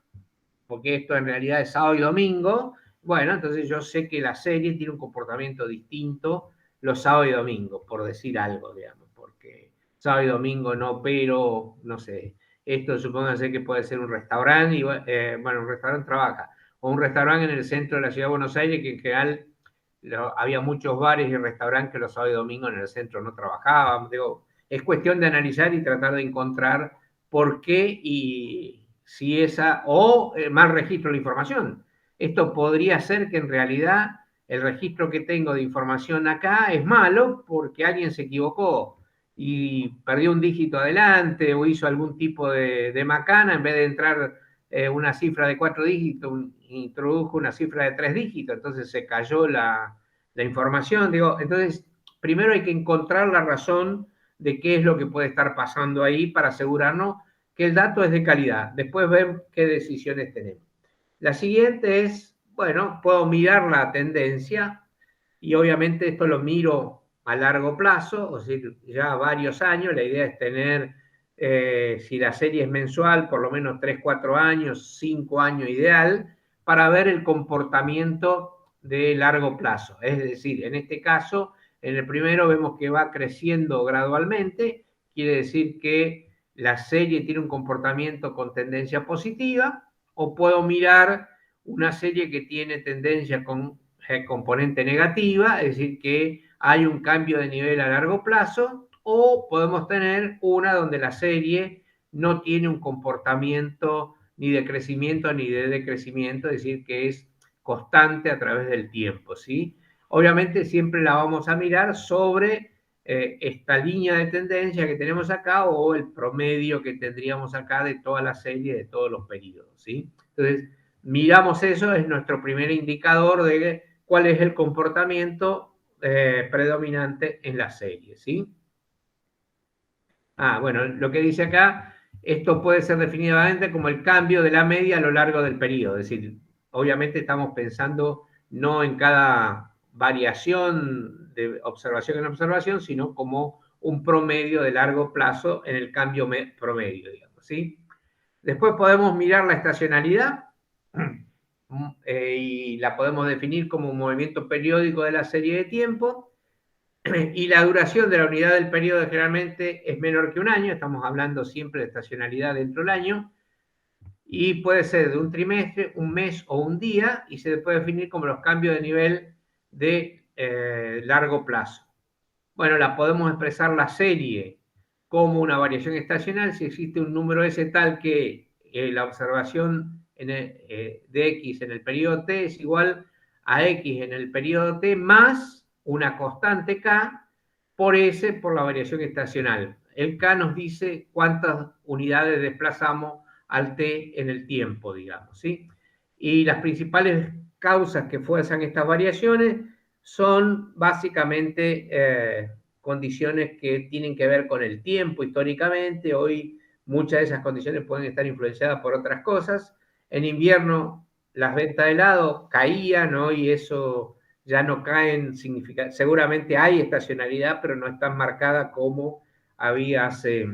porque esto en realidad es sábado y domingo, bueno, entonces yo sé que la serie tiene un comportamiento distinto los sábados y domingos, por decir algo, digamos, porque sábado y domingo no opero, no sé, esto supóngase que puede ser un restaurante, y bueno, un restaurante trabaja, o un restaurante en el centro de la ciudad de Buenos Aires, que en general había muchos bares y restaurantes que los sábados y domingos en el centro no trabajaban, digo, es cuestión de analizar y tratar de encontrar por qué y si esa, o mal registro de la información. Esto podría ser que en realidad el registro que tengo de información acá es malo porque alguien se equivocó y perdió un dígito adelante o hizo algún tipo de macana, en vez de entrar una cifra de 4 dígitos, introdujo una cifra de 3 dígitos, entonces se cayó la información. Digo, entonces, primero hay que encontrar la razón de qué es lo que puede estar pasando ahí para asegurarnos que el dato es de calidad. Después ver qué decisiones tenemos. La siguiente es, bueno, puedo mirar la tendencia y obviamente esto lo miro a largo plazo, o sea, ya varios años. La idea es tener, si la serie es mensual, por lo menos 3, 4 años, 5 años ideal, para ver el comportamiento de largo plazo. Es decir, en este caso, en el primero vemos que va creciendo gradualmente, quiere decir que la serie tiene un comportamiento con tendencia positiva, o puedo mirar una serie que tiene tendencia con componente negativa, es decir, que hay un cambio de nivel a largo plazo, o podemos tener una donde la serie no tiene un comportamiento ni de crecimiento ni de decrecimiento, es decir, que es constante a través del tiempo, ¿sí? Obviamente siempre la vamos a mirar sobre esta línea de tendencia que tenemos acá o el promedio que tendríamos acá de toda la serie, de todos los periodos, ¿sí? Entonces, miramos eso, es nuestro primer indicador de cuál es el comportamiento predominante en la serie, ¿sí? Bueno, lo que dice acá, esto puede ser definitivamente como el cambio de la media a lo largo del periodo, es decir, obviamente estamos pensando no en cada variación de observación en observación, sino como un promedio de largo plazo en el cambio promedio, digamos, ¿sí? Después podemos mirar la estacionalidad y la podemos definir como un movimiento periódico de la serie de tiempo, y la duración de la unidad del periodo generalmente es menor que un año, estamos hablando siempre de estacionalidad dentro del año, y puede ser de un trimestre, un mes o un día, y se puede definir como los cambios de nivel de largo plazo. Bueno, la podemos expresar la serie como una variación estacional si existe un número S tal que la observación de X en el periodo T es igual a X en el periodo T más una constante K por S por la variación estacional. El K nos dice cuántas unidades desplazamos al T en el tiempo, digamos, ¿sí? Y las principales causas que fuerzan estas variaciones son básicamente condiciones que tienen que ver con el tiempo históricamente. Hoy muchas de esas condiciones pueden estar influenciadas por otras cosas. En invierno las ventas de helado caían, ¿no? Y eso ya no caen significativamente. Seguramente hay estacionalidad, pero no es tan marcada como había hace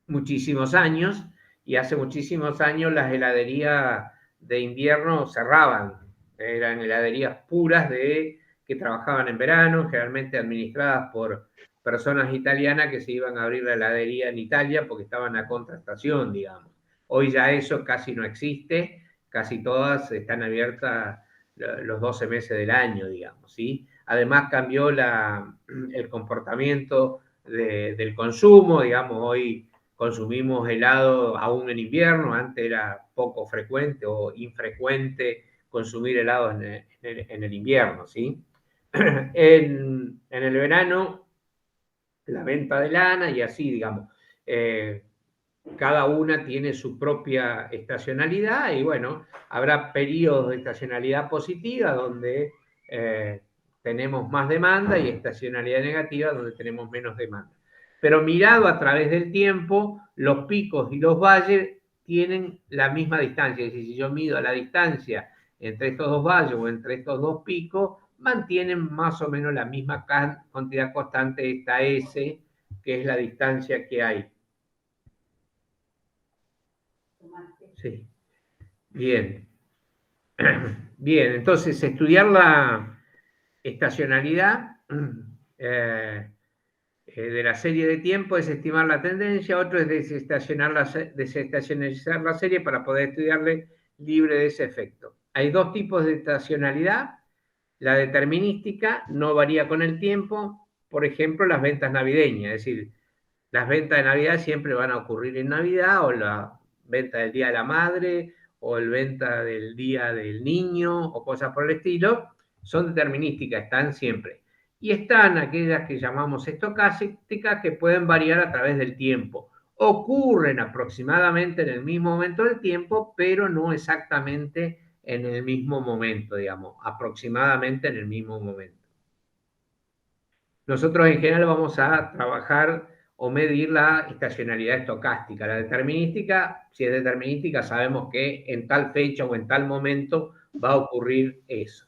muchísimos años. Y hace muchísimos años las heladerías de invierno cerraban. Eran heladerías puras que trabajaban en verano, generalmente administradas por personas italianas que se iban a abrir la heladería en Italia porque estaban a contraestación, digamos. Hoy ya eso casi no existe, casi todas están abiertas los 12 meses del año, digamos, ¿sí? Además cambió el comportamiento del consumo, digamos, hoy consumimos helado aún en invierno, antes era poco frecuente o infrecuente consumir helado en el invierno, ¿sí? En el verano, la venta de lana y así, digamos. cada una tiene su propia estacionalidad y bueno, habrá periodos de estacionalidad positiva donde tenemos más demanda y estacionalidad negativa donde tenemos menos demanda. Pero mirado a través del tiempo, los picos y los valles tienen la misma distancia. Es decir, si yo mido la distancia entre estos dos valles o entre estos dos picos, mantienen más o menos la misma cantidad constante, esta S, que es la distancia que hay. Sí. Bien. Bien, entonces estudiar la estacionalidad de la serie de tiempo es estimar la tendencia, otro es desestacionalizar la serie para poder estudiarle libre de ese efecto. Hay dos tipos de estacionalidad. La determinística no varía con el tiempo, por ejemplo, las ventas navideñas, es decir, las ventas de Navidad siempre van a ocurrir en Navidad, o la venta del Día de la Madre, o el venta del Día del Niño, o cosas por el estilo, son determinísticas, están siempre. Y están aquellas que llamamos estocásticas, que pueden variar a través del tiempo. Ocurren aproximadamente en el mismo momento del tiempo, pero no exactamente en el mismo momento, digamos, aproximadamente en el mismo momento. Nosotros en general vamos a trabajar o medir la estacionalidad estocástica. La determinística, si es determinística, sabemos que en tal fecha o en tal momento va a ocurrir eso.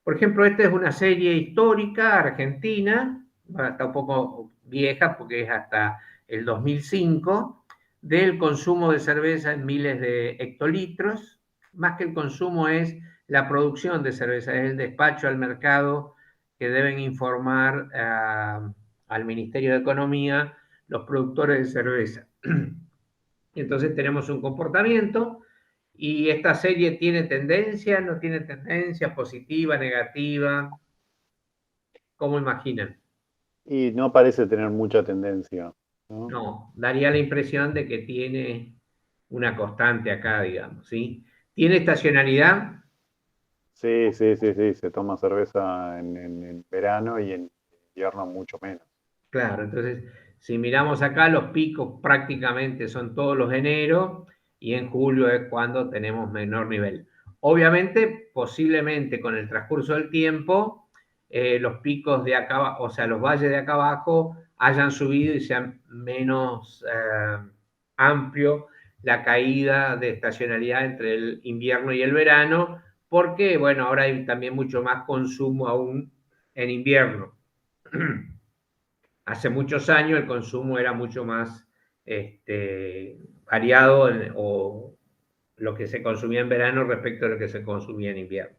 Por ejemplo, esta es una serie histórica argentina, está un poco vieja porque es hasta el 2005, del consumo de cerveza en miles de hectolitros. Más que el consumo es la producción de cerveza, es el despacho al mercado que deben informar al Ministerio de Economía los productores de cerveza. Entonces tenemos un comportamiento y esta serie tiene tendencia, no tiene tendencia, positiva, negativa. ¿Cómo imaginan? Y no parece tener mucha tendencia, ¿no? No, daría la impresión de que tiene una constante acá, digamos, ¿sí? ¿Tiene estacionalidad? Sí, se toma cerveza en verano y en invierno mucho menos. Claro, entonces, si miramos acá, los picos prácticamente son todos los de enero y en julio es cuando tenemos menor nivel. Obviamente, posiblemente con el transcurso del tiempo, los picos de acá, o sea, los valles de acá abajo hayan subido y sean menos amplio la caída de estacionalidad entre el invierno y el verano, porque, bueno, ahora hay también mucho más consumo aún en invierno. Hace muchos años el consumo era mucho más variado o lo que se consumía en verano respecto a lo que se consumía en invierno.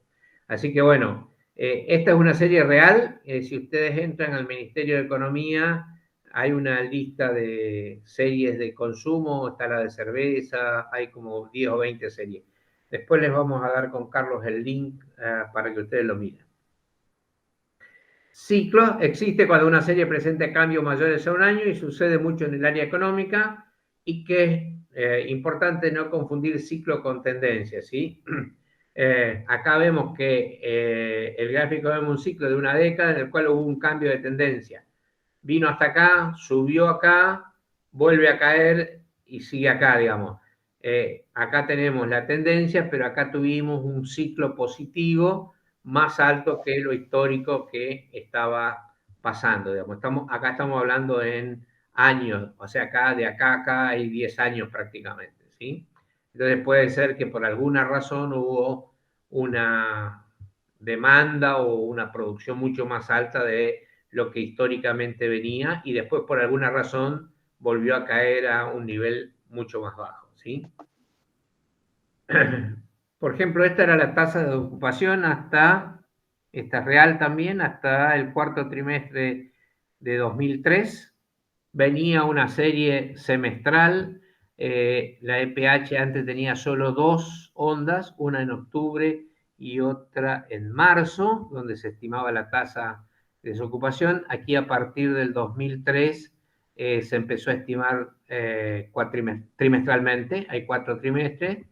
Así que bueno, esta es una serie real. Si ustedes entran al Ministerio de Economía, hay una lista de series de consumo, está la de cerveza, hay como 10 o 20 series. Después les vamos a dar con Carlos el link para que ustedes lo miren. Ciclo existe cuando una serie presenta cambios mayores a un año y sucede mucho en el área económica y que es importante no confundir ciclo con tendencia, ¿sí? Acá vemos que el gráfico vemos un ciclo de una década en el cual hubo un cambio de tendencia. Vino hasta acá, subió acá, vuelve a caer y sigue acá, digamos. Acá tenemos la tendencia, pero acá tuvimos un ciclo positivo más alto que lo histórico que estaba pasando, digamos. Acá estamos hablando en años, o sea, de acá a acá hay 10 años prácticamente, ¿sí? Entonces puede ser que por alguna razón hubo una demanda o una producción mucho más alta de lo que históricamente venía y después por alguna razón volvió a caer a un nivel mucho más bajo, ¿sí? Por ejemplo, esta era la tasa de ocupación esta es real también, hasta el cuarto trimestre de 2003. Venía una serie semestral, la EPH antes tenía solo 2 ondas, una en octubre y otra en marzo, donde se estimaba la tasa de desocupación. Aquí a partir del 2003 se empezó a estimar trimestralmente, hay 4 trimestres.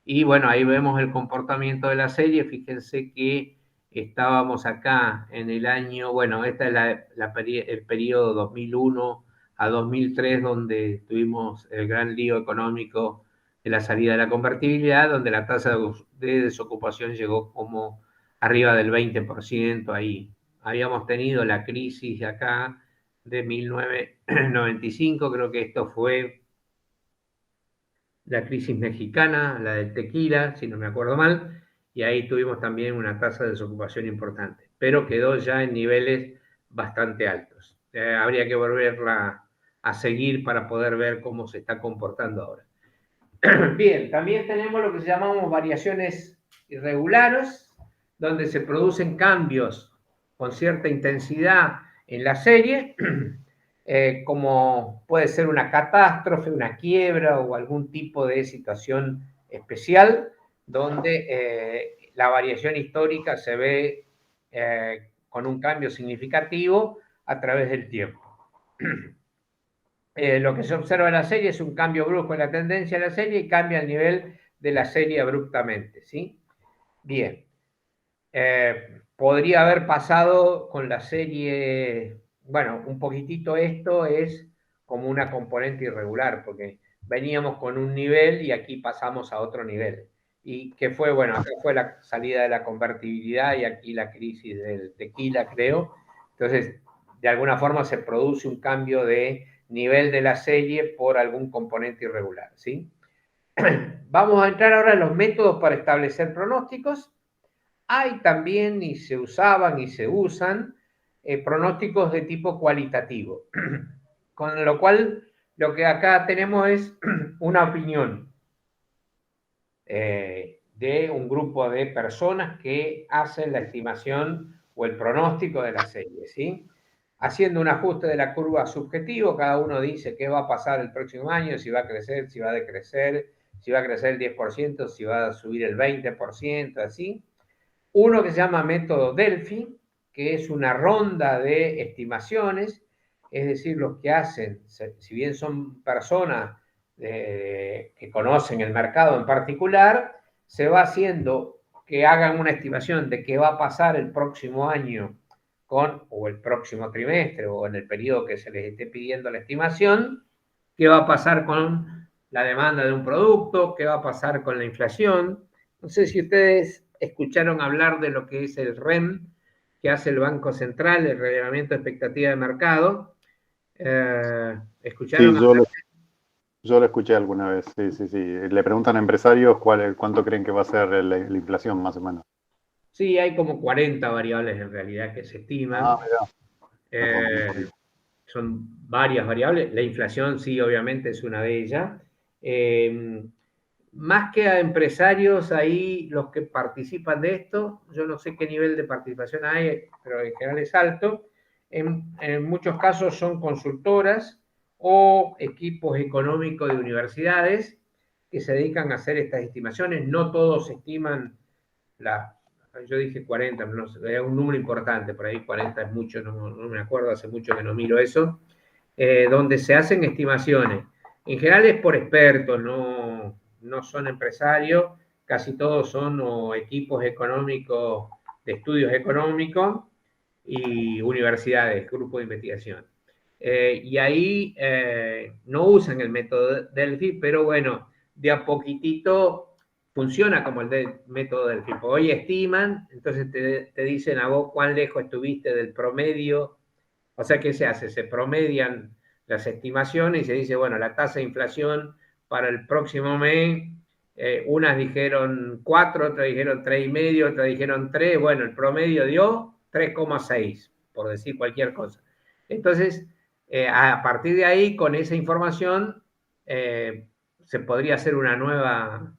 Y bueno, ahí vemos el comportamiento de la serie. Fíjense que estábamos acá en el año, bueno, esta es el periodo 2001 a 2003, donde tuvimos el gran lío económico de la salida de la convertibilidad, donde la tasa de desocupación llegó como arriba del 20%. Ahí habíamos tenido la crisis de acá de 1995, creo que esto fue la crisis mexicana, la del tequila, si no me acuerdo mal, y ahí tuvimos también una tasa de desocupación importante, pero quedó ya en niveles bastante altos. Habría que volverla a seguir para poder ver cómo se está comportando ahora. Bien, también tenemos lo que llamamos variaciones irregulares, donde se producen cambios con cierta intensidad en la serie, como puede ser una catástrofe, una quiebra o algún tipo de situación especial, donde la variación histórica se ve con un cambio significativo a través del tiempo. Lo que se observa en la serie es un cambio brusco en la tendencia de la serie y cambia el nivel de la serie abruptamente, ¿sí? Bien. Podría haber pasado con la serie, bueno, un poquitito esto es como una componente irregular, porque veníamos con un nivel y aquí pasamos a otro nivel. Y que fue, bueno, acá fue la salida de la convertibilidad y aquí la crisis del tequila, creo. Entonces, de alguna forma se produce un cambio de nivel de la serie por algún componente irregular, ¿sí? Vamos a entrar ahora en los métodos para establecer pronósticos. Hay también, y se usaban y se usan, pronósticos de tipo cualitativo, con lo cual lo que acá tenemos es una opinión de un grupo de personas que hacen la estimación o el pronóstico de la serie, ¿sí? Haciendo un ajuste de la curva subjetivo, cada uno dice qué va a pasar el próximo año, si va a crecer, si va a decrecer, si va a crecer el 10%, si va a subir el 20%, así. Uno que se llama método Delphi, que es una ronda de estimaciones, es decir, los que hacen, si bien son personas que conocen el mercado en particular, se va haciendo que hagan una estimación de qué va a pasar el próximo año o el próximo trimestre, o en el periodo que se les esté pidiendo la estimación, qué va a pasar con la demanda de un producto, qué va a pasar con la inflación. No sé si ustedes escucharon hablar de lo que es el REM, que hace el Banco Central, el relevamiento de expectativa de mercado. ¿Escucharon Sí, hablar? yo lo escuché alguna vez, sí. Le preguntan a empresarios cuánto creen que va a ser la inflación, más o menos. Sí, hay como 40 variables en realidad que se estiman. Ah, mirá. Son varias variables. La inflación, sí, obviamente es una de ellas. Más que a empresarios, ahí los que participan de esto, yo no sé qué nivel de participación hay, pero en general es alto. En muchos casos son consultoras o equipos económicos de universidades que se dedican a hacer estas estimaciones. No todos estiman yo dije 40, no sé, es un número importante, por ahí 40 es mucho, no me acuerdo, hace mucho que no miro eso, donde se hacen estimaciones. En general es por expertos, no son empresarios, casi todos son equipos económicos, de estudios económicos y universidades, grupos de investigación. Y ahí no usan el método Delphi, pero bueno, de a poquitito funciona como el método Delphi. Hoy estiman, entonces te dicen a vos cuán lejos estuviste del promedio. O sea, ¿qué se hace? Se promedian las estimaciones y se dice, bueno, la tasa de inflación para el próximo mes, unas dijeron 4, otras dijeron 3,5, otras dijeron 3, bueno, el promedio dio 3,6, por decir cualquier cosa. Entonces, a partir de ahí, con esa información, se podría hacer una nueva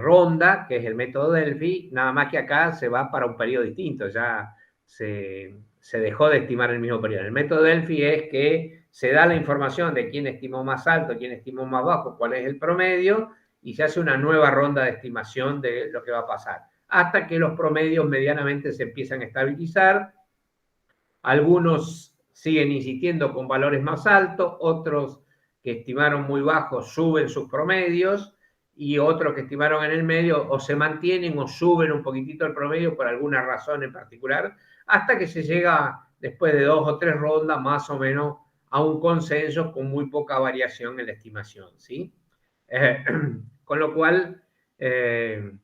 ronda, que es el método Delphi, nada más que acá se va para un periodo distinto, ya se dejó de estimar el mismo periodo. El método Delphi es que se da la información de quién estimó más alto, quién estimó más bajo, cuál es el promedio, y se hace una nueva ronda de estimación de lo que va a pasar, hasta que los promedios medianamente se empiezan a estabilizar. Algunos siguen insistiendo con valores más altos, otros que estimaron muy bajos suben sus promedios, y otros que estimaron en el medio o se mantienen o suben un poquitito el promedio por alguna razón en particular, hasta que se llega, después de 2 o 3 rondas, más o menos a un consenso con muy poca variación en la estimación, ¿sí? Con lo cual, el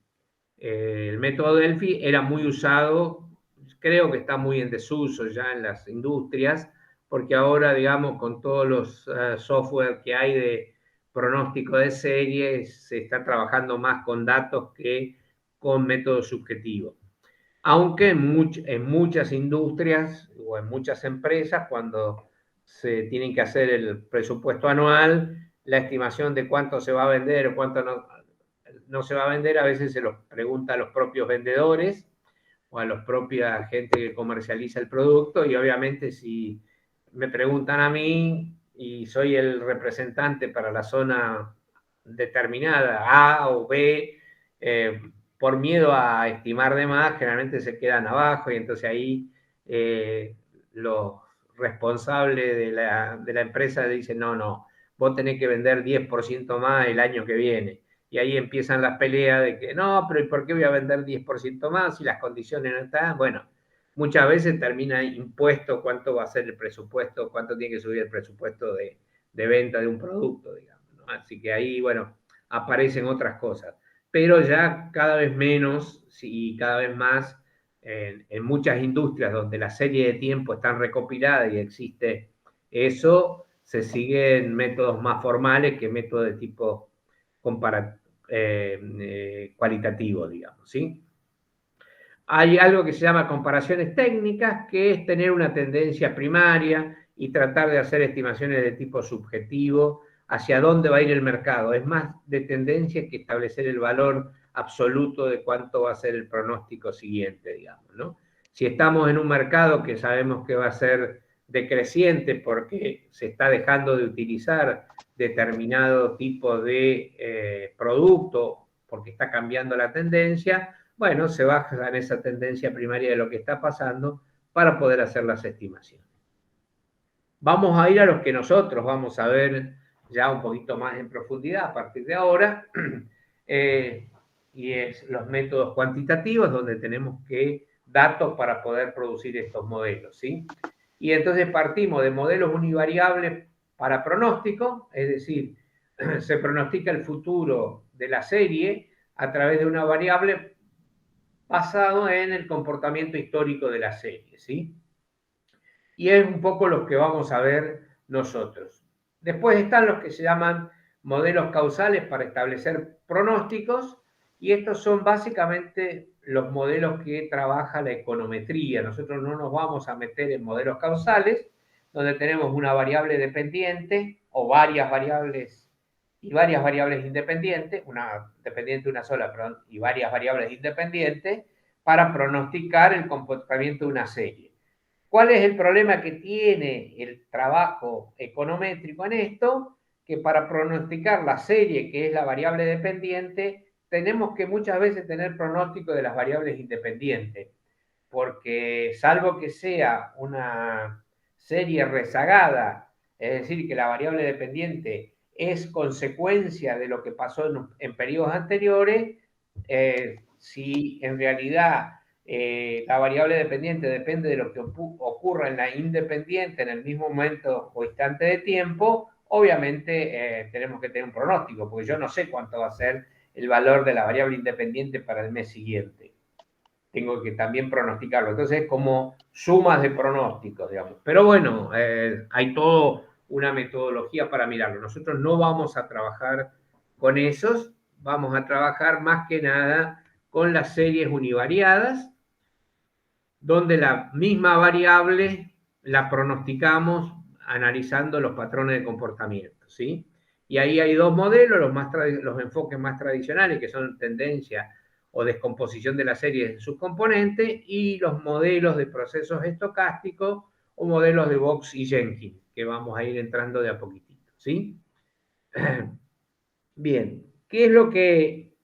método Delphi era muy usado, creo que está muy en desuso ya en las industrias, porque ahora, digamos, con todos los software que hay de pronóstico de series, se está trabajando más con datos que con métodos subjetivos. Aunque en muchas industrias o en muchas empresas, cuando se tienen que hacer el presupuesto anual, la estimación de cuánto se va a vender o cuánto no se va a vender, a veces se los pregunta a los propios vendedores o a la propia gente que comercializa el producto, y obviamente si me preguntan a mí y soy el representante para la zona determinada, A o B, por miedo a estimar de más, generalmente se quedan abajo, y entonces ahí los responsables de la empresa dicen, no, vos tenés que vender 10% más el año que viene. Y ahí empiezan las peleas de que no, pero ¿y por qué voy a vender 10% más si las condiciones no están? Bueno, muchas veces termina impuesto cuánto va a ser el presupuesto, cuánto tiene que subir el presupuesto de venta de un producto, digamos, ¿no? Así que ahí, bueno, aparecen otras cosas. Pero ya cada vez menos y cada vez más en muchas industrias donde la serie de tiempo está recopilada y existe eso, se siguen métodos más formales que métodos de tipo cualitativo, digamos, ¿sí? Hay algo que se llama comparaciones técnicas, que es tener una tendencia primaria y tratar de hacer estimaciones de tipo subjetivo hacia dónde va a ir el mercado. Es más de tendencia que establecer el valor absoluto de cuánto va a ser el pronóstico siguiente, digamos, ¿no? Si estamos en un mercado que sabemos que va a ser decreciente porque se está dejando de utilizar determinado tipo de producto porque está cambiando la tendencia, bueno, se baja en esa tendencia primaria de lo que está pasando para poder hacer las estimaciones. Vamos a ir a los que nosotros vamos a ver ya un poquito más en profundidad a partir de ahora, y es los métodos cuantitativos, donde tenemos datos para poder producir estos modelos, ¿sí? Y entonces partimos de modelos univariables para pronóstico, es decir, se pronostica el futuro de la serie a través de una variable basado en el comportamiento histórico de la serie, ¿sí? Y es un poco lo que vamos a ver nosotros. Después están los que se llaman modelos causales para establecer pronósticos, y estos son básicamente los modelos que trabaja la econometría. Nosotros no nos vamos a meter en modelos causales, donde tenemos una variable dependiente o varias variables y varias variables independientes, una dependiente una sola, perdón, y varias variables independientes para pronosticar el comportamiento de una serie. ¿Cuál es el problema que tiene el trabajo econométrico en esto? Que para pronosticar la serie, que es la variable dependiente, tenemos que muchas veces tener pronóstico de las variables independientes, porque salvo que sea una serie rezagada, es decir, que la variable dependiente es consecuencia de lo que pasó en periodos anteriores, si en realidad la variable dependiente depende de lo que ocurra en la independiente en el mismo momento o instante de tiempo, obviamente tenemos que tener un pronóstico, porque yo no sé cuánto va a ser el valor de la variable independiente para el mes siguiente. Tengo que también pronosticarlo. Entonces, como sumas de pronósticos, digamos. Pero bueno, hay toda una metodología para mirarlo. Nosotros no vamos a trabajar con esos, vamos a trabajar más que nada con las series univariadas, donde la misma variable la pronosticamos analizando los patrones de comportamiento, ¿sí? Y ahí hay dos modelos, los enfoques más tradicionales, que son tendencia o descomposición de la serie en sus componentes, y los modelos de procesos estocásticos o modelos de Box y Jenkins, que vamos a ir entrando de a poquitito, ¿sí? Bien, ¿qué es lo que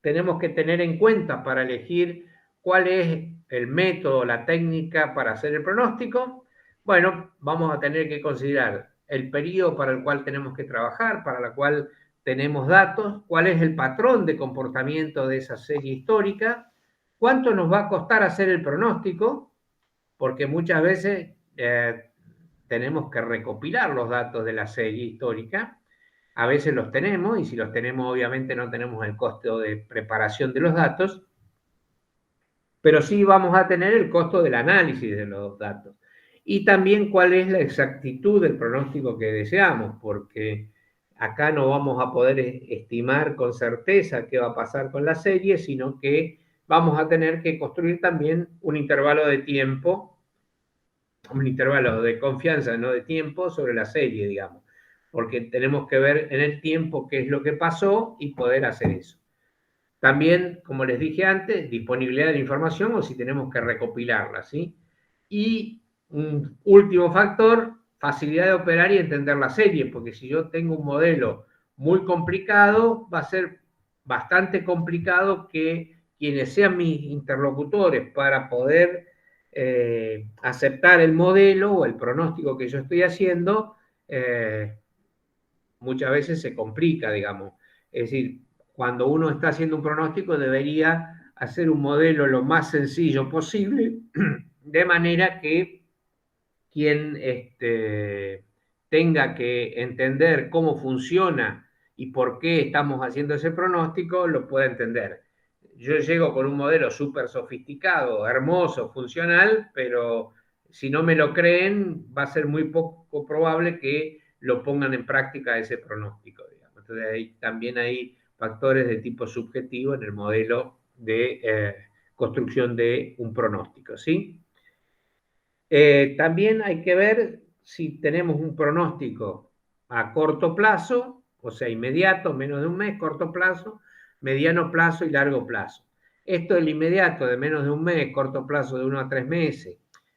tenemos que tener en cuenta para elegir cuál es el método, la técnica para hacer el pronóstico? Bueno, vamos a tener que considerar el periodo para el cual tenemos que trabajar, para el cual tenemos datos, cuál es el patrón de comportamiento de esa serie histórica, cuánto nos va a costar hacer el pronóstico, porque muchas veces tenemos que recopilar los datos de la serie histórica. A veces los tenemos, y si los tenemos, obviamente no tenemos el costo de preparación de los datos, pero sí vamos a tener el costo del análisis de los datos. Y también cuál es la exactitud del pronóstico que deseamos, porque acá no vamos a poder estimar con certeza qué va a pasar con la serie, sino que vamos a tener que construir también un intervalo de tiempo, un intervalo de confianza, no de tiempo, sobre la serie, digamos, porque tenemos que ver en el tiempo qué es lo que pasó y poder hacer eso. También, como les dije antes, disponibilidad de la información o si tenemos que recopilarla, ¿sí? Y un último factor, facilidad de operar y entender la serie, porque si yo tengo un modelo muy complicado, va a ser bastante complicado que quienes sean mis interlocutores para poder aceptar el modelo o el pronóstico que yo estoy haciendo, muchas veces se complica, digamos. Es decir, cuando uno está haciendo un pronóstico debería hacer un modelo lo más sencillo posible, de manera que quien tenga que entender cómo funciona y por qué estamos haciendo ese pronóstico, lo pueda entender. Yo llego con un modelo súper sofisticado, hermoso, funcional, pero si no me lo creen, va a ser muy poco probable que lo pongan en práctica ese pronóstico, digamos. Entonces, también hay factores de tipo subjetivo en el modelo de construcción de un pronóstico, ¿sí? También hay que ver si tenemos un pronóstico a corto plazo, o sea, inmediato, menos de un mes, corto plazo, mediano plazo y largo plazo. Esto el inmediato de menos de un mes, corto plazo de 1 a 3 meses,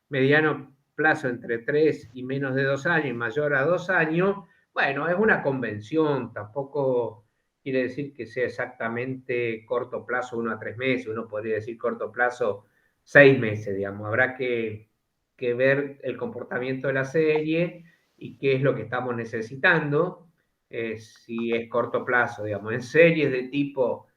mediano plazo entre 3 y menos de 2 años y mayor a 2 años, bueno, es una convención, tampoco quiere decir que sea exactamente corto plazo 1 a 3 meses, uno podría decir corto plazo 6 meses, digamos, habrá que ver el comportamiento de la serie y qué es lo que estamos necesitando, si es corto plazo, digamos, en series de tipo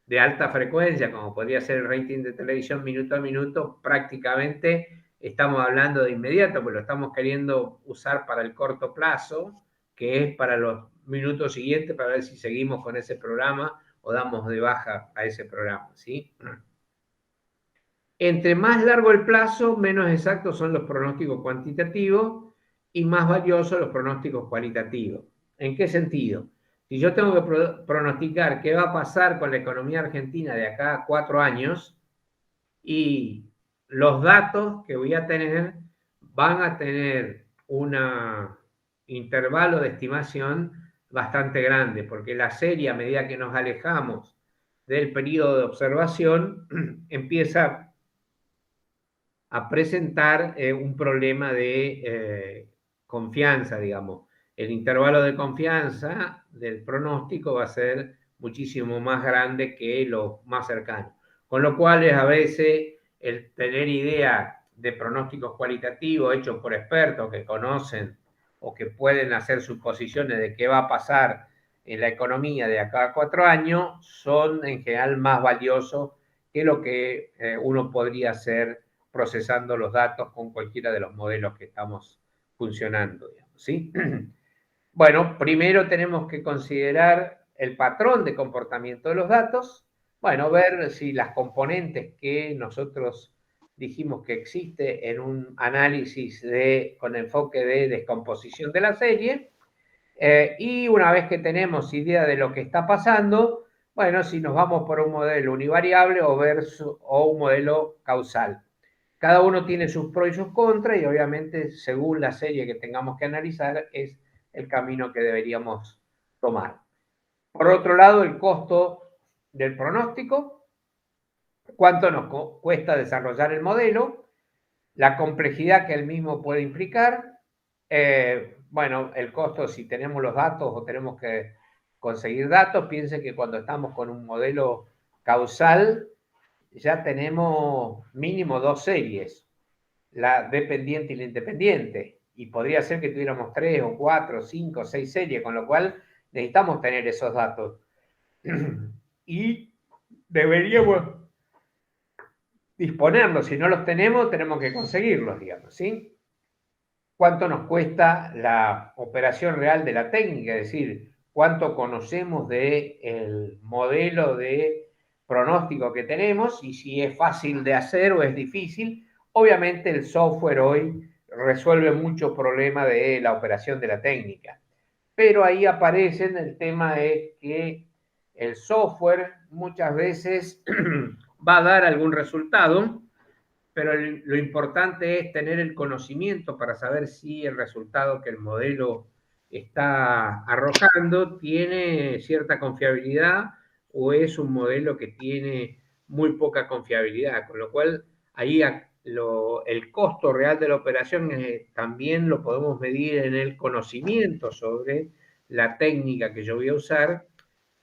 de alta frecuencia, como podría ser el rating de televisión minuto a minuto, prácticamente estamos hablando de inmediato, porque lo estamos queriendo usar para el corto plazo, que es para los minutos siguientes, para ver si seguimos con ese programa o damos de baja a ese programa, ¿sí? Entre más largo el plazo, menos exactos son los pronósticos cuantitativos y más valiosos los pronósticos cualitativos. ¿En qué sentido? Si yo tengo que pronosticar qué va a pasar con la economía argentina de acá a 4 años y los datos que voy a tener van a tener un intervalo de estimación bastante grande, porque la serie, a medida que nos alejamos del periodo de observación, empieza a presentar un problema de confianza, digamos. El intervalo de confianza del pronóstico va a ser muchísimo más grande que lo más cercano. Con lo cual, a veces el tener idea de pronósticos cualitativos hechos por expertos que conocen o que pueden hacer suposiciones de qué va a pasar en la economía de acá a 4 años, son en general más valiosos que lo que uno podría hacer procesando los datos con cualquiera de los modelos que estamos funcionando, digamos, ¿sí? Bueno, primero tenemos que considerar el patrón de comportamiento de los datos, bueno, ver si las componentes que nosotros dijimos que existe en un análisis con enfoque de descomposición de la serie, y una vez que tenemos idea de lo que está pasando, bueno, si nos vamos por un modelo univariable o un modelo causal. Cada uno tiene sus pros y sus contras y obviamente según la serie que tengamos que analizar es el camino que deberíamos tomar. Por otro lado, el costo del pronóstico, cuánto nos cuesta desarrollar el modelo, la complejidad que el mismo puede implicar, bueno, el costo si tenemos los datos o tenemos que conseguir datos. Piensen que cuando estamos con un modelo causal ya tenemos mínimo 2 series, la dependiente y la independiente, y podría ser que tuviéramos 3 o 4, 5, 6 series, con lo cual necesitamos tener esos datos. Y deberíamos disponerlos, si no los tenemos, tenemos que conseguirlos, digamos, ¿sí? cuánto nos cuesta la operación real de la técnica, es decir, cuánto conocemos del modelo de pronóstico que tenemos y si es fácil de hacer o es difícil. Obviamente el software hoy resuelve muchos problemas de la operación de la técnica, pero ahí aparece el tema de que el software muchas veces va a dar algún resultado, pero lo importante es tener el conocimiento para saber si el resultado que el modelo está arrojando tiene cierta confiabilidad o es un modelo que tiene muy poca confiabilidad, con lo cual ahí el costo real de la operación también lo podemos medir en el conocimiento sobre la técnica que yo voy a usar,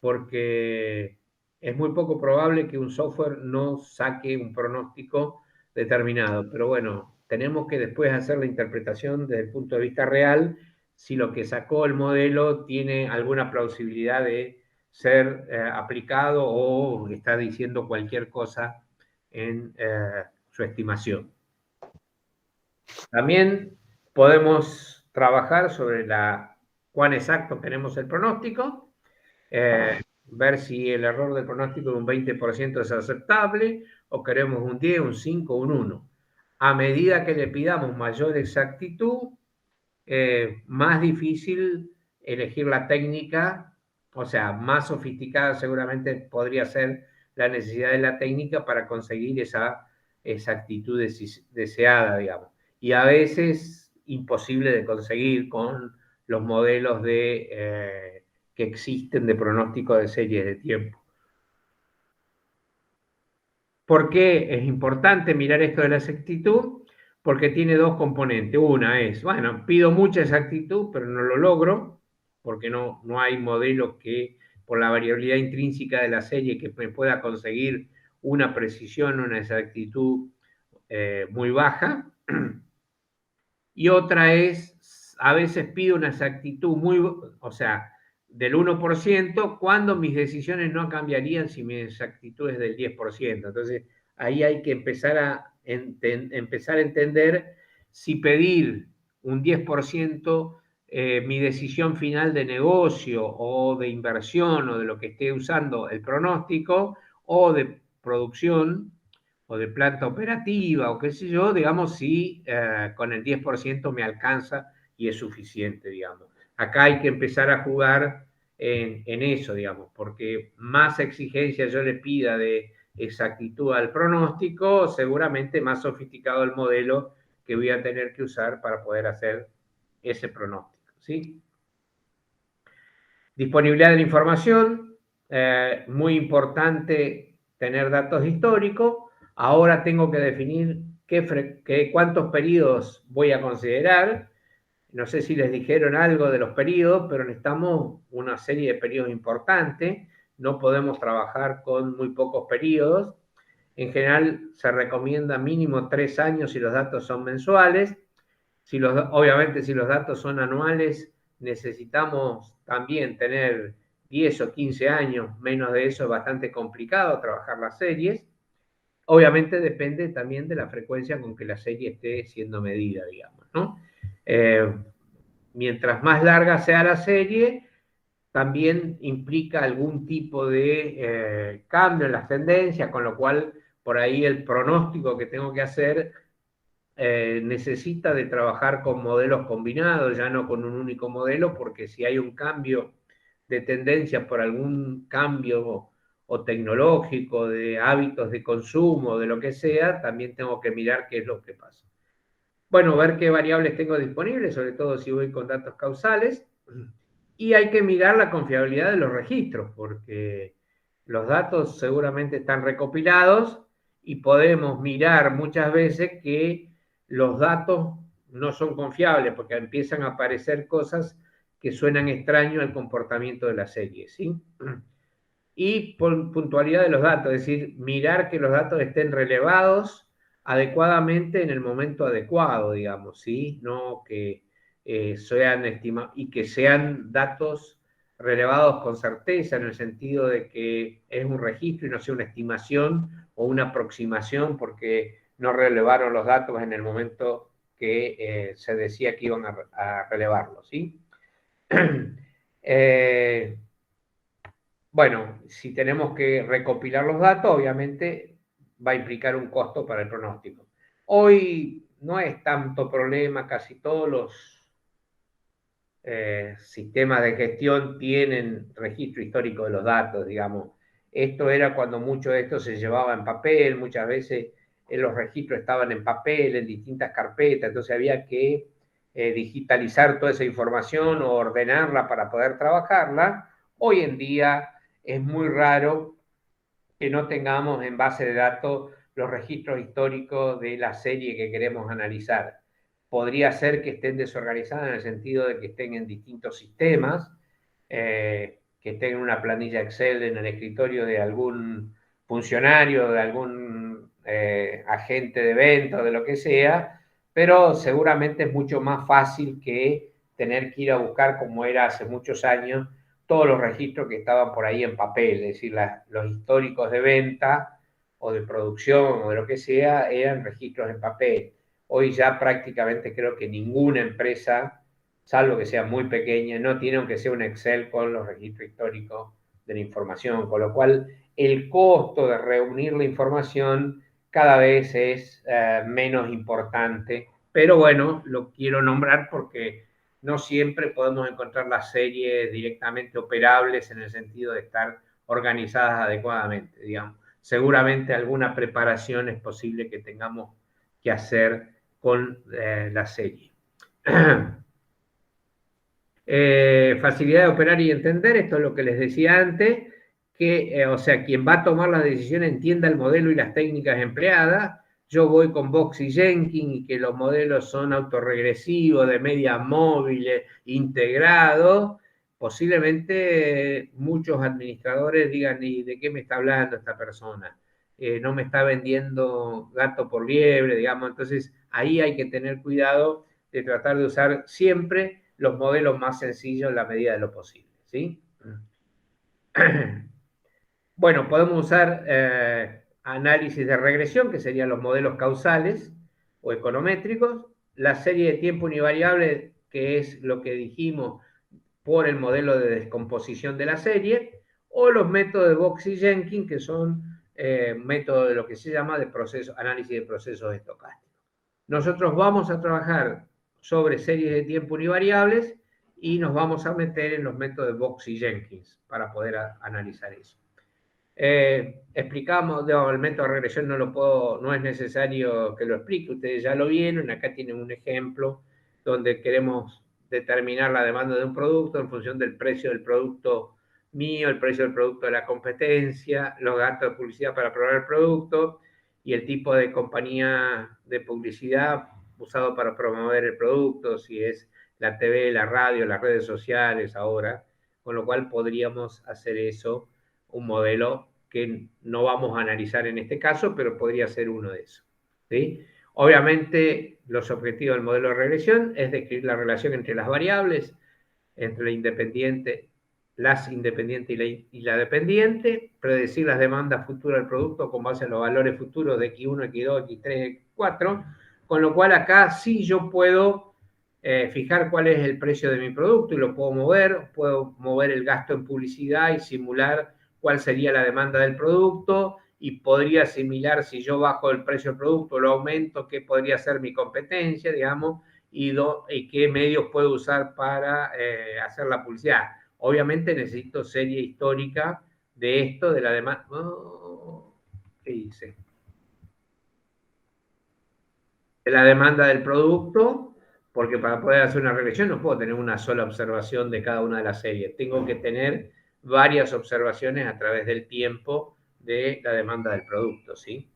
porque es muy poco probable que un software no saque un pronóstico determinado. Pero bueno, tenemos que después hacer la interpretación desde el punto de vista real, si lo que sacó el modelo tiene alguna plausibilidad de ser aplicado o está diciendo cualquier cosa en su estimación. También podemos trabajar sobre cuán exacto tenemos el pronóstico, ver si el error del pronóstico de un 20% es aceptable o queremos un 10, un 5, un 1. A medida que le pidamos mayor exactitud, más difícil elegir la técnica, o sea, más sofisticada seguramente podría ser la necesidad de la técnica para conseguir esa exactitud deseada, digamos. Y a veces imposible de conseguir con los modelos que existen de pronóstico de series de tiempo. ¿Por qué es importante mirar esto de la exactitud? Porque tiene dos componentes. Una es, bueno, pido mucha exactitud, pero no lo logro, porque no hay modelo que, por la variabilidad intrínseca de la serie, que me pueda conseguir una precisión, una exactitud muy baja. Y otra es, a veces pido una exactitud o sea, del 1%, cuando mis decisiones no cambiarían si mi exactitud es del 10%. Entonces, ahí hay que empezar a entender si pedir un 10% mi decisión final de negocio o de inversión o de lo que esté usando el pronóstico o de producción o de planta operativa o qué sé yo, digamos, si con el 10% me alcanza y es suficiente, digamos. Acá hay que empezar a jugar en eso, digamos, porque más exigencia yo le pida de exactitud al pronóstico, seguramente más sofisticado el modelo que voy a tener que usar para poder hacer ese pronóstico, ¿sí? Disponibilidad de la información, muy importante tener datos históricos. Ahora tengo que definir cuántos periodos voy a considerar. No sé si les dijeron algo de los periodos, pero necesitamos una serie de periodos importantes. No podemos trabajar con muy pocos periodos. En general se recomienda mínimo 3 años si los datos son mensuales. Obviamente si los datos son anuales, necesitamos también tener 10 o 15 años. Menos de eso es bastante complicado trabajar las series. Obviamente depende también de la frecuencia con que la serie esté siendo medida, digamos, ¿no? Mientras más larga sea la serie, también implica algún tipo de cambio en las tendencias, con lo cual por ahí el pronóstico que tengo que hacer necesita de trabajar con modelos combinados, ya no con un único modelo, porque si hay un cambio de tendencia por algún cambio o tecnológico, de hábitos de consumo, de lo que sea, también tengo que mirar qué es lo que pasa. Bueno, ver qué variables tengo disponibles, sobre todo si voy con datos causales, y hay que mirar la confiabilidad de los registros, porque los datos seguramente están recopilados y podemos mirar muchas veces que los datos no son confiables, porque empiezan a aparecer cosas que suenan extraño al comportamiento de la serie, ¿sí? Y por puntualidad de los datos, es decir, mirar que los datos estén relevados adecuadamente en el momento adecuado, digamos, ¿sí? No que sean estimados y que sean datos relevados con certeza, en el sentido de que es un registro y no sea una estimación o una aproximación porque no relevaron los datos en el momento que se decía que iban a relevarlo, ¿sí? Bueno, si tenemos que recopilar los datos, obviamente va a implicar un costo para el pronóstico. Hoy no es tanto problema, casi todos los sistemas de gestión tienen registro histórico de los datos, digamos. Esto era cuando mucho de esto se llevaba en papel, muchas veces los registros estaban en papel, en distintas carpetas, entonces había que digitalizar toda esa información o ordenarla para poder trabajarla. Hoy en día es muy raro que no tengamos en base de datos los registros históricos de la serie que queremos analizar. Podría ser que estén desorganizadas en el sentido de que estén en distintos sistemas, que estén en una planilla Excel en el escritorio de algún funcionario, de algún agente de venta, de lo que sea, pero seguramente es mucho más fácil que tener que ir a buscar, como era hace muchos años, todos los registros que estaban por ahí en papel, es decir, los históricos de venta o de producción o de lo que sea, eran registros en papel. Hoy ya prácticamente creo que ninguna empresa, salvo que sea muy pequeña, no tiene aunque sea un Excel con los registros históricos de la información, con lo cual el costo de reunir la información cada vez es menos importante, pero bueno, lo quiero nombrar porque no siempre podemos encontrar las series directamente operables en el sentido de estar organizadas adecuadamente, digamos. Seguramente alguna preparación es posible que tengamos que hacer con la serie. Facilidad de operar y entender, esto es lo que les decía antes, que, o sea, quien va a tomar la decisión entienda el modelo y las técnicas empleadas. Yo voy con Box y Jenkins y que los modelos son autorregresivos, de medias móviles, integrados. Posiblemente muchos administradores digan, ¿y de qué me está hablando esta persona? No me está vendiendo gato por liebre, digamos. Entonces, ahí hay que tener cuidado de tratar de usar siempre los modelos más sencillos en la medida de lo posible, ¿sí? Bueno, podemos usar análisis de regresión, que serían los modelos causales o econométricos, la serie de tiempo univariable, que es lo que dijimos por el modelo de descomposición de la serie, o los métodos de Box y Jenkins, que son métodos de lo que se llama de análisis de procesos estocásticos. Nosotros vamos a trabajar sobre series de tiempo univariables y nos vamos a meter en los métodos de Box y Jenkins para poder analizar eso. Explicamos, el método de regresión no es necesario que lo explique, ustedes ya lo vieron, acá tienen un ejemplo donde queremos determinar la demanda de un producto en función del precio del producto mío, el precio del producto de la competencia, los gastos de publicidad para probar el producto y el tipo de compañía de publicidad usado para promover el producto, si es la TV, la radio, las redes sociales ahora, con lo cual podríamos hacer eso, un modelo que no vamos a analizar en este caso, pero podría ser uno de esos, ¿sí? Obviamente, los objetivos del modelo de regresión es describir la relación entre las variables, entre las independientes y la dependiente, predecir las demandas futuras del producto con base en los valores futuros de X1, X2, X3, X4, con lo cual acá sí yo puedo fijar cuál es el precio de mi producto y lo puedo mover el gasto en publicidad y simular cuál sería la demanda del producto y podría asimilar si yo bajo el precio del producto, lo aumento, qué podría ser mi competencia, digamos, y qué medios puedo usar para hacer la publicidad. Obviamente necesito serie histórica de esto, de la demanda. ¿Qué hice? De la demanda del producto, porque para poder hacer una regresión no puedo tener una sola observación de cada una de las series. Tengo que tener varias observaciones a través del tiempo de la demanda del producto, ¿sí?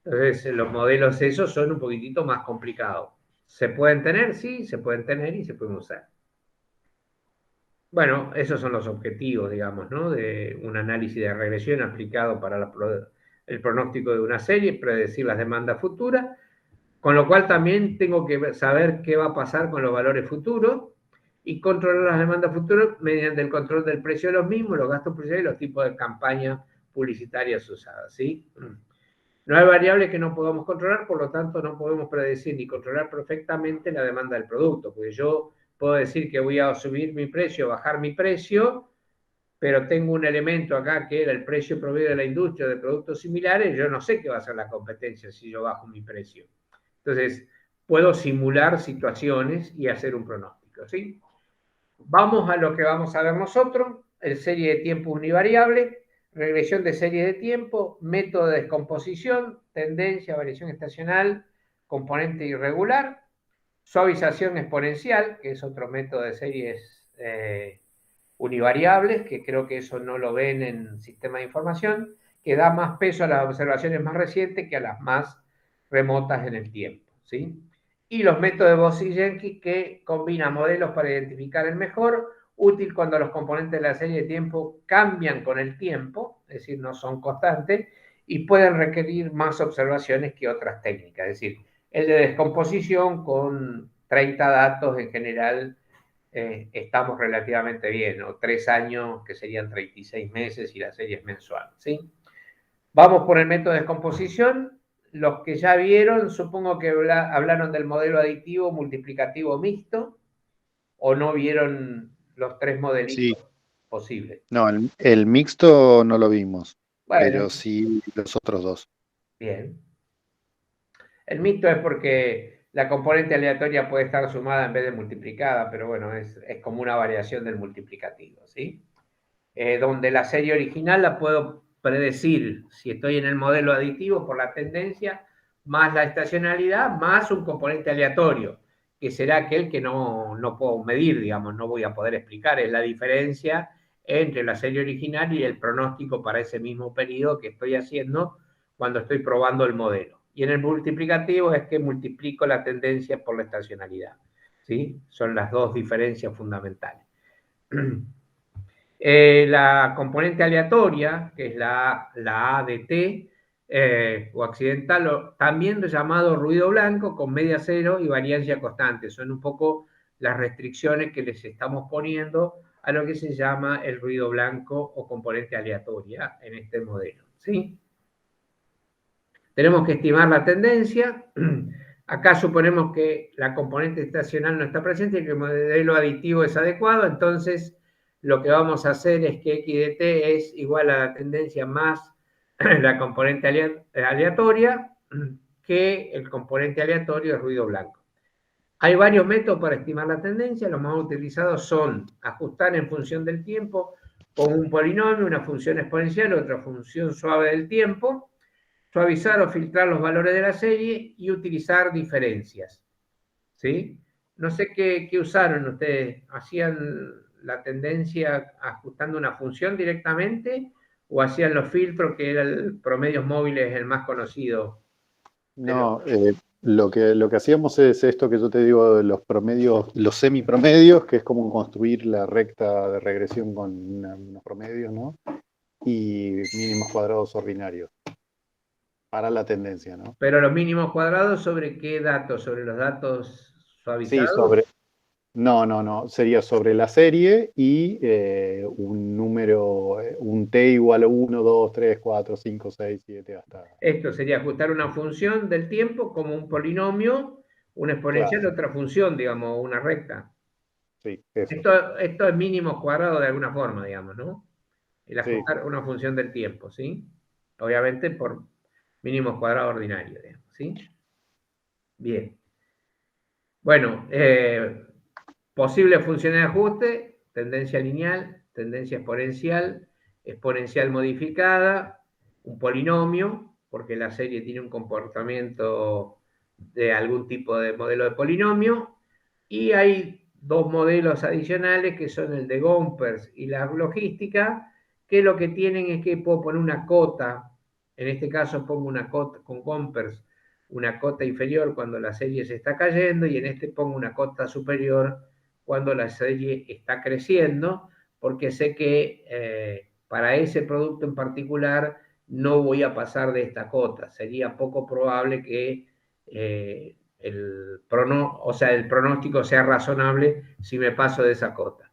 Entonces, los modelos esos son un poquitito más complicados. ¿Se pueden tener? Sí, se pueden tener y se pueden usar. Bueno, esos son los objetivos, digamos, ¿no? De un análisis de regresión aplicado para el pronóstico de una serie, predecir las demandas futuras, con lo cual también tengo que saber qué va a pasar con los valores futuros y controlar las demandas futuras mediante el control del precio de los mismos, los gastos publicitarios y los tipos de campañas publicitarias usadas, ¿sí? No hay variables que no podamos controlar, por lo tanto no podemos predecir ni controlar perfectamente la demanda del producto, porque yo puedo decir que voy a subir mi precio, bajar mi precio, pero tengo un elemento acá que era el precio promedio de la industria de productos similares, yo no sé qué va a ser la competencia si yo bajo mi precio. Entonces, puedo simular situaciones y hacer un pronóstico, ¿sí? Vamos a lo que vamos a ver nosotros, el serie de tiempo univariable, regresión de serie de tiempo, método de descomposición, tendencia, variación estacional, componente irregular, suavización exponencial, que es otro método de series univariables, que creo que eso no lo ven en sistema de información, que da más peso a las observaciones más recientes que a las más remotas en el tiempo, ¿sí? Y los métodos de Bose-Jenkins, que combina modelos para identificar el mejor, útil cuando los componentes de la serie de tiempo cambian con el tiempo, es decir, no son constantes, y pueden requerir más observaciones que otras técnicas. Es decir, el de descomposición con 30 datos en general estamos relativamente bien, o 3 años que serían 36 meses y la serie es mensual, ¿sí? Vamos por el método de descomposición. Los que ya vieron, supongo que hablaron del modelo aditivo multiplicativo mixto, o no vieron los 3 modelitos Sí, posibles. no, el mixto no lo vimos, Bueno, pero sí los otros dos. bien. El mixto es porque la componente aleatoria puede estar sumada en vez de multiplicada, pero bueno, es como una variación del multiplicativo, ¿sí? Donde la serie original la puedo predecir si estoy en el modelo aditivo por la tendencia, más la estacionalidad, más un componente aleatorio, que será aquel que no puedo medir, digamos, no voy a poder explicar. Es la diferencia entre la serie original y el pronóstico para ese mismo periodo que estoy haciendo cuando estoy probando el modelo. Y en el multiplicativo es que multiplico la tendencia por la estacionalidad, ¿sí? Son las dos diferencias fundamentales. La componente aleatoria, que es la ADT, o accidental, también llamado ruido blanco, con media cero y variancia constante. Son un poco las restricciones que les estamos poniendo a lo que se llama el ruido blanco o componente aleatoria en este modelo, ¿sí? Tenemos que estimar la tendencia. Acá suponemos que la componente estacional no está presente y que el modelo aditivo es adecuado, entonces lo que vamos a hacer es que x de t es igual a la tendencia más la componente aleatoria, que el componente aleatorio de ruido blanco. Hay varios métodos para estimar la tendencia. Los más utilizados son ajustar en función del tiempo con un polinomio, una función exponencial, otra función suave del tiempo, suavizar o filtrar los valores de la serie y utilizar diferencias, ¿sí? No sé qué usaron ustedes. ¿Hacían la tendencia ajustando una función directamente o hacían los filtros, que era el promedios móviles el más conocido? No, lo que hacíamos es esto que yo te digo de los promedios, los semipromedios, que es como construir la recta de regresión con unos promedios, ¿no? Y mínimos cuadrados ordinarios para la tendencia, ¿no? Pero los mínimos cuadrados, ¿sobre qué datos? ¿Sobre los datos Sí, suavizados? no, sería sobre la serie y un número, un t igual a 1, 2, 3, 4, 5, 6, 7, hasta... Esto sería ajustar una función del tiempo como un polinomio, una exponencial, Claro, otra función, digamos, una recta. sí, eso. Esto es mínimos cuadrados de alguna forma, digamos, ¿no? El Sí, ajustar una función del tiempo, ¿sí? Obviamente por mínimos cuadrados ordinarios, digamos, ¿sí? Bien. Bueno, posibles funciones de ajuste: tendencia lineal, tendencia exponencial, exponencial modificada, un polinomio, porque la serie tiene un comportamiento de algún tipo de modelo de polinomio, y hay dos modelos adicionales que son el de Gompers y la logística, que lo que tienen es que puedo poner una cota. En este caso pongo una cota con Gompers, una cota inferior cuando la serie se está cayendo, y en este pongo una cota superior cuando la serie está creciendo, porque sé que para ese producto en particular no voy a pasar de esta cota. Sería poco probable que el pronóstico sea razonable si me paso de esa cota.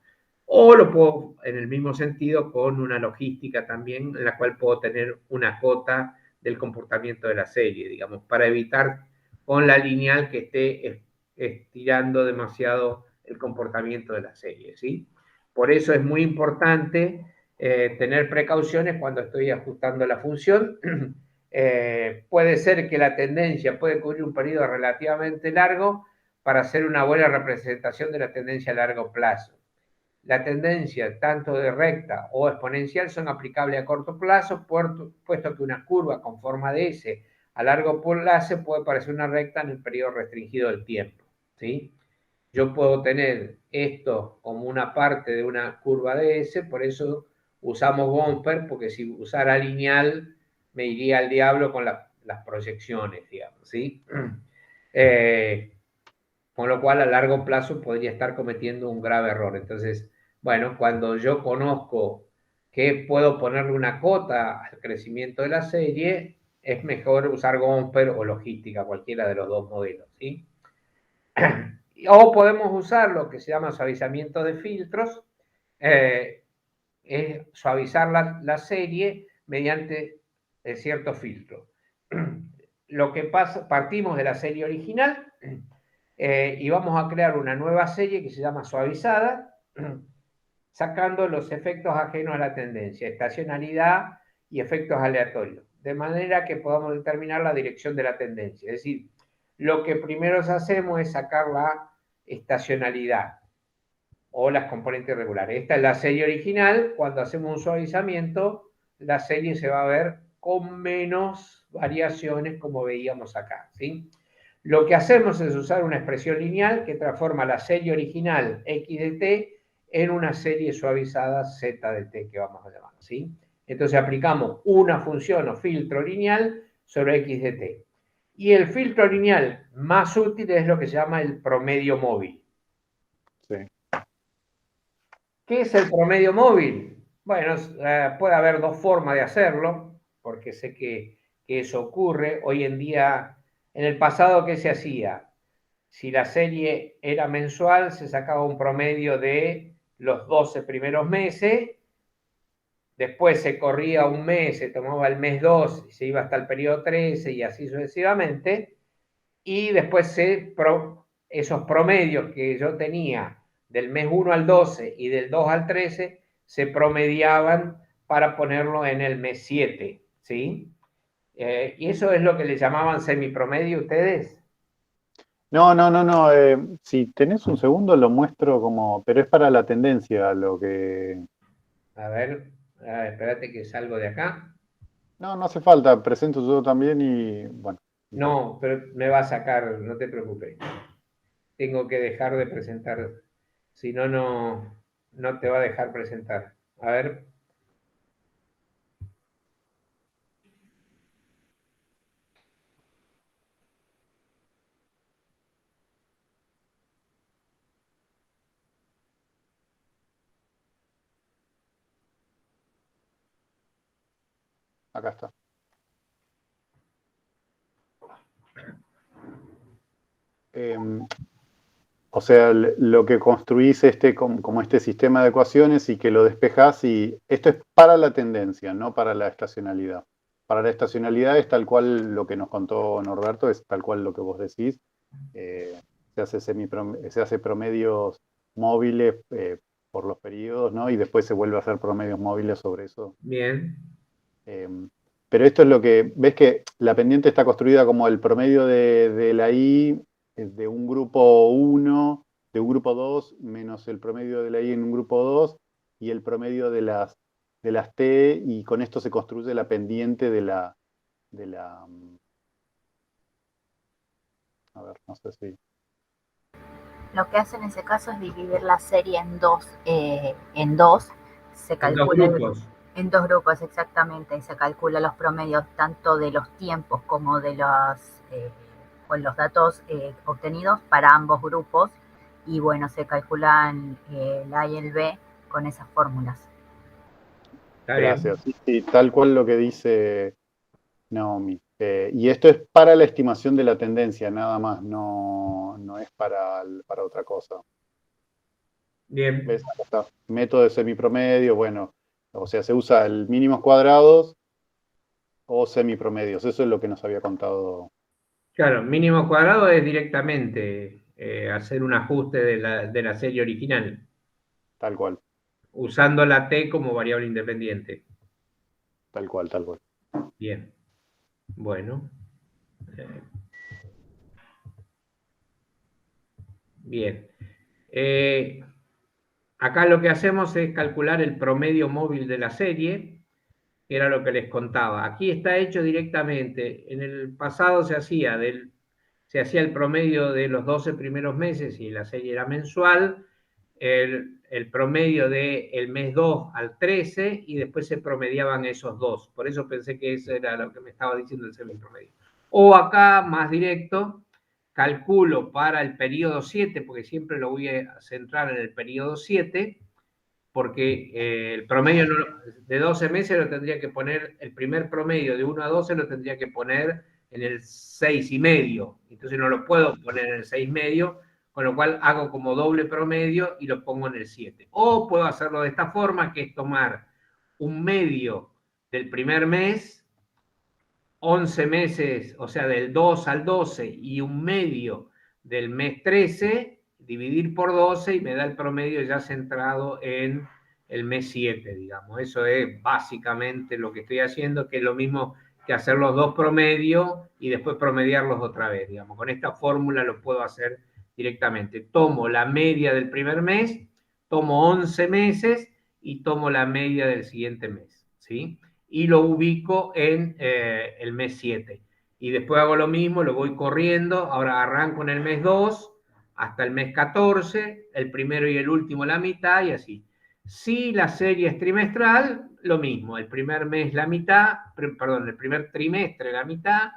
O lo puedo, en el mismo sentido, con una logística también, en la cual puedo tener una cota del comportamiento de la serie, digamos, para evitar con la lineal que esté estirando demasiado el comportamiento de la serie, ¿sí? Por eso es muy importante tener precauciones cuando estoy ajustando la función. Puede ser que la tendencia puede cubrir un periodo relativamente largo para hacer una buena representación de la tendencia a largo plazo. La tendencia, tanto de recta o exponencial, son aplicables a corto plazo, puesto que una curva con forma de S a largo plazo puede parecer una recta en el periodo restringido del tiempo, ¿sí? Yo puedo tener esto como una parte de una curva de S, por eso usamos bumper, porque si usara lineal me iría al diablo con las proyecciones, digamos, ¿sí? Con lo cual a largo plazo podría estar cometiendo un grave error. Entonces, bueno, cuando yo conozco que puedo ponerle una cota al crecimiento de la serie, es mejor usar Gomper o logística, cualquiera de los dos modelos, ¿sí? O podemos usar lo que se llama suavizamiento de filtros, es suavizar la serie mediante ciertos filtros. Lo que pasa, partimos de la serie original y vamos a crear una nueva serie que se llama suavizada, sacando los efectos ajenos a la tendencia, estacionalidad y efectos aleatorios, de manera que podamos determinar la dirección de la tendencia. Es decir, lo que primero hacemos es sacar la estacionalidad o las componentes regulares. Esta es la serie original. Cuando hacemos un suavizamiento, la serie se va a ver con menos variaciones como veíamos acá, ¿sí? Lo que hacemos es usar una expresión lineal que transforma la serie original x de t en una serie suavizada z de t, que vamos a llamar, ¿sí? Entonces aplicamos una función o filtro lineal sobre x de t. Y el filtro lineal más útil es lo que se llama el promedio móvil. Sí. ¿Qué es el promedio móvil? Bueno, puede haber dos formas de hacerlo, porque sé que eso ocurre. Hoy en día, en el pasado, ¿qué se hacía? Si la serie era mensual, se sacaba un promedio de los 12 primeros meses, después se corría un mes, se tomaba el mes 2 y se iba hasta el periodo 13 y así sucesivamente, y después esos promedios que yo tenía del mes 1 al 12 y del 2 al 13 se promediaban para ponerlo en el mes 7, ¿sí? Y eso es lo que le llamaban semipromedio ustedes. No. Si tenés un segundo lo muestro como, pero es para la tendencia lo que... A ver, espérate que salgo de acá. No hace falta, presento yo también y bueno. No, pero me va a sacar, no te preocupes. Tengo que dejar de presentar, si no, no te va a dejar presentar. A ver. Acá está. O sea, lo que construís como este sistema de ecuaciones y que lo despejás, y esto es para la tendencia, no para la estacionalidad. Para la estacionalidad es tal cual lo que nos contó Norberto, es tal cual lo que vos decís. Se hace promedios móviles por los periodos, ¿no? Y después se vuelve a hacer promedios móviles sobre eso. Bien. Pero esto es lo que, ves que la pendiente está construida como el promedio de la I de un grupo 1, de un grupo 2, menos el promedio de la I en un grupo 2, y el promedio de las T, y con esto se construye la pendiente de la a ver, no sé si... Lo que hace en ese caso es dividir la serie en dos, se calcula en dos grupos exactamente, y se calcula los promedios tanto de los tiempos como de los datos obtenidos para ambos grupos, y bueno, se calculan el A y el B con esas fórmulas. Gracias. Sí, tal cual lo que dice Naomi. Y esto es para la estimación de la tendencia, nada más, no es para otra cosa. Bien. ¿Ves? Acá está. Método de semipromedio, bueno, o sea, se usa el mínimos cuadrados o semipromedios. Eso es lo que nos había contado. Claro, mínimo cuadrado es directamente hacer un ajuste de la serie original, Tal cual, usando la T como variable independiente. tal cual, tal cual. Bien, bueno. Bien. Acá lo que hacemos es calcular el promedio móvil de la serie, que era lo que les contaba. Aquí está hecho directamente. En el pasado se hacía el promedio de los 12 primeros meses y la serie era mensual, el promedio del mes 2 al 13 y después se promediaban esos dos. Por eso pensé que eso era lo que me estaba diciendo el semipromedio. O acá, más directo, calculo para el periodo 7, porque siempre lo voy a centrar en el periodo 7, porque el promedio de 12 meses lo tendría que poner, el primer promedio de 1 a 12 lo tendría que poner en el 6,5. Entonces no lo puedo poner en el 6,5, con lo cual hago como doble promedio y lo pongo en el 7. O puedo hacerlo de esta forma, que es tomar un medio del primer mes, 11 meses, o sea, del 2 al 12 y un medio del mes 13, dividir por 12 y me da el promedio ya centrado en el mes 7, digamos. Eso es básicamente lo que estoy haciendo, que es lo mismo que hacer los dos promedios y después promediarlos otra vez, digamos. Con esta fórmula lo puedo hacer directamente. Tomo la media del primer mes, tomo 11 meses y tomo la media del siguiente mes, ¿sí? Y lo ubico en el mes 7. Y después hago lo mismo, lo voy corriendo. Ahora arranco en el mes 2 hasta el mes 14, el primero y el último la mitad y así. Si la serie es trimestral, lo mismo. El primer mes la mitad, perdón, el primer trimestre la mitad,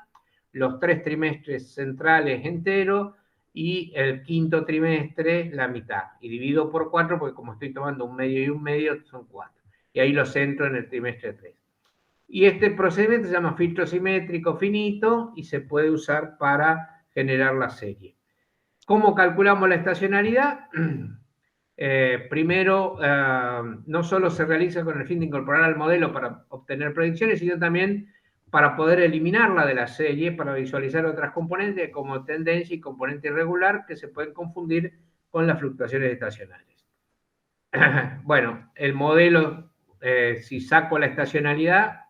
los 3 trimestres centrales enteros y el quinto trimestre la mitad. Y divido por 4 porque como estoy tomando un medio y un medio, son 4. Y ahí lo centro en el trimestre 3. Y este procedimiento se llama filtro simétrico finito y se puede usar para generar la serie. ¿Cómo calculamos la estacionalidad? Primero, no solo se realiza con el fin de incorporar al modelo para obtener predicciones, sino también para poder eliminarla de la serie, para visualizar otras componentes como tendencia y componente irregular que se pueden confundir con las fluctuaciones estacionales. Bueno, el modelo, si saco la estacionalidad,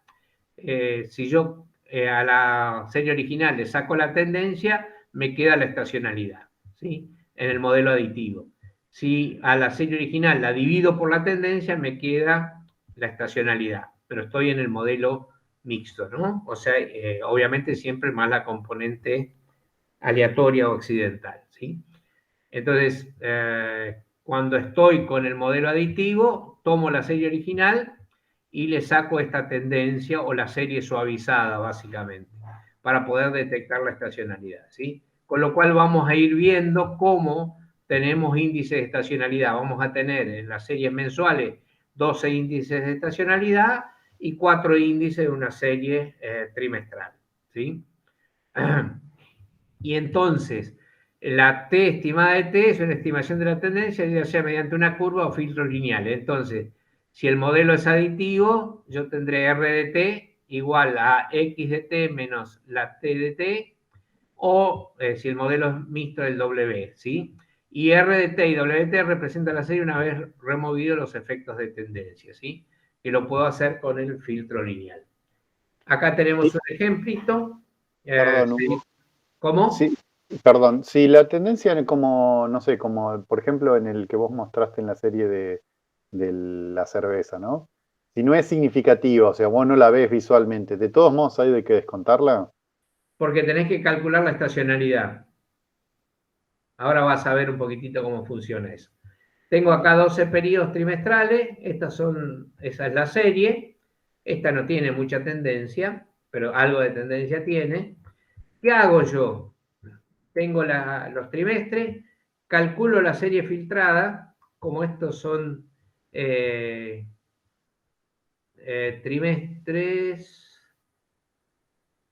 si yo a la serie original le saco la tendencia, me queda la estacionalidad, ¿sí? En el modelo aditivo. Si a la serie original la divido por la tendencia, me queda la estacionalidad, pero estoy en el modelo mixto, ¿no? O sea, obviamente siempre más la componente aleatoria o accidental, ¿sí? Entonces, cuando estoy con el modelo aditivo, tomo la serie original y le saco esta tendencia o la serie suavizada, básicamente, para poder detectar la estacionalidad, ¿sí? Con lo cual vamos a ir viendo cómo tenemos índices de estacionalidad. Vamos a tener en las series mensuales 12 índices de estacionalidad y 4 índices de una serie trimestral, ¿sí? Y entonces, la T estimada de T es una estimación de la tendencia, ya sea mediante una curva o filtro lineal. Entonces, si el modelo es aditivo, yo tendré R de T igual a X de T menos la T de T, o si el modelo es mixto, el W, ¿sí? Y R de T y W de T representan la serie una vez removidos los efectos de tendencia, ¿sí? Que lo puedo hacer con el filtro lineal. Acá tenemos un ejemplito. Perdón, Hugo. ¿Cómo? Sí, perdón. Si la tendencia como, no sé, como por ejemplo en el que vos mostraste en la serie de la cerveza, ¿no? Si no es significativa, o sea, vos no la ves visualmente, ¿de todos modos hay de que descontarla? Porque tenés que calcular la estacionalidad. Ahora vas a ver un poquitito cómo funciona eso. Tengo acá 12 periodos trimestrales, esa es la serie, esta no tiene mucha tendencia, pero algo de tendencia tiene. ¿Qué hago yo? Tengo los trimestres, calculo la serie filtrada, como estos son trimestres,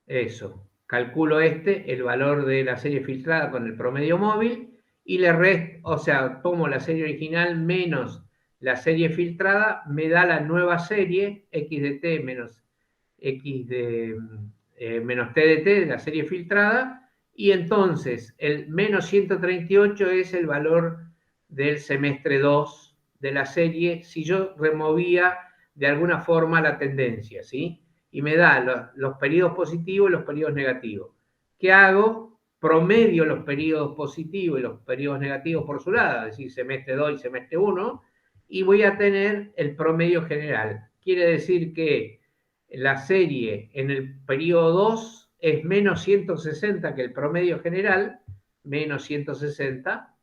eso, calculo el valor de la serie filtrada con el promedio móvil y o sea, tomo la serie original menos la serie filtrada, me da la nueva serie, x de t menos X de menos T de T de la serie filtrada, y entonces el menos 138 es el valor del semestre 2 de la serie si yo removía de alguna forma la tendencia, ¿sí? Y me da los periodos positivos y los periodos negativos. ¿Qué hago? Promedio los periodos positivos y los periodos negativos por su lado, es decir, semestre 2 y semestre 1, y voy a tener el promedio general. Quiere decir que la serie en el periodo 2 es menos 160 que el promedio general, menos 160,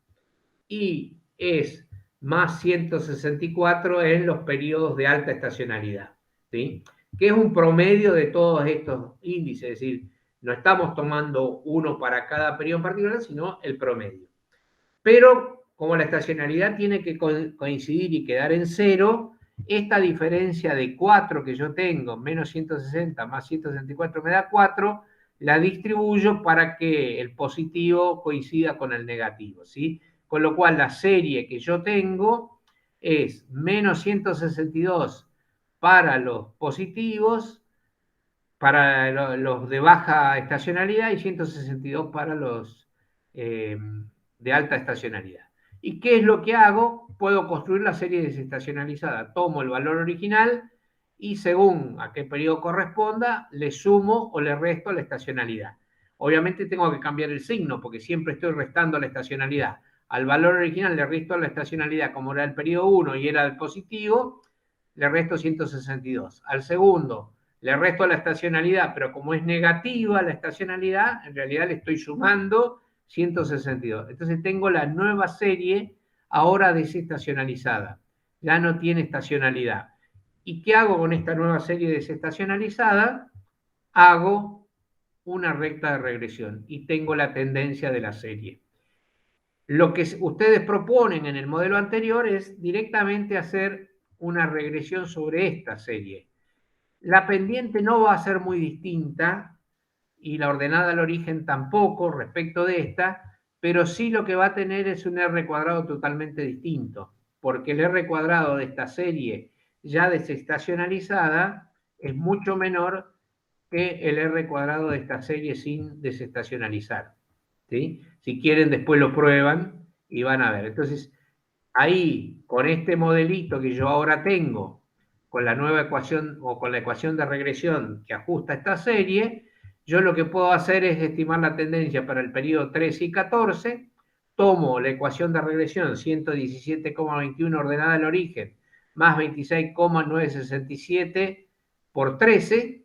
y es más 164 en los periodos de alta estacionalidad, ¿sí? Que es un promedio de todos estos índices, es decir, no estamos tomando uno para cada periodo en particular, sino el promedio. Pero como la estacionalidad tiene que coincidir y quedar en cero, esta diferencia de 4 que yo tengo, menos 160 más 164 me da 4, la distribuyo para que el positivo coincida con el negativo, ¿sí? Con lo cual la serie que yo tengo es menos 162 para los positivos, para los de baja estacionalidad, y 162 para los de alta estacionalidad. ¿Y qué es lo que hago? Puedo construir la serie desestacionalizada. Tomo el valor original y según a qué periodo corresponda, le sumo o le resto la estacionalidad. Obviamente tengo que cambiar el signo porque siempre estoy restando la estacionalidad. Al valor original le resto la estacionalidad, como era el periodo 1 y era el positivo, le resto 162. Al segundo le resto la estacionalidad, pero como es negativa la estacionalidad, en realidad le estoy sumando 162. Entonces tengo la nueva serie ahora desestacionalizada. Ya no tiene estacionalidad. ¿Y qué hago con esta nueva serie desestacionalizada? Hago una recta de regresión y tengo la tendencia de la serie. Lo que ustedes proponen en el modelo anterior es directamente hacer una regresión sobre esta serie. La pendiente no va a ser muy distinta y la ordenada al origen tampoco respecto de esta, pero sí lo que va a tener es un R cuadrado totalmente distinto, porque el R cuadrado de esta serie ya desestacionalizada es mucho menor que el R cuadrado de esta serie sin desestacionalizar, ¿sí? Si quieren después lo prueban y van a ver. Entonces, ahí, con este modelito que yo ahora tengo, con la nueva ecuación o con la ecuación de regresión que ajusta esta serie, yo lo que puedo hacer es estimar la tendencia para el periodo 13 y 14, tomo la ecuación de regresión 117,21 ordenada al origen, más 26,967 por 13,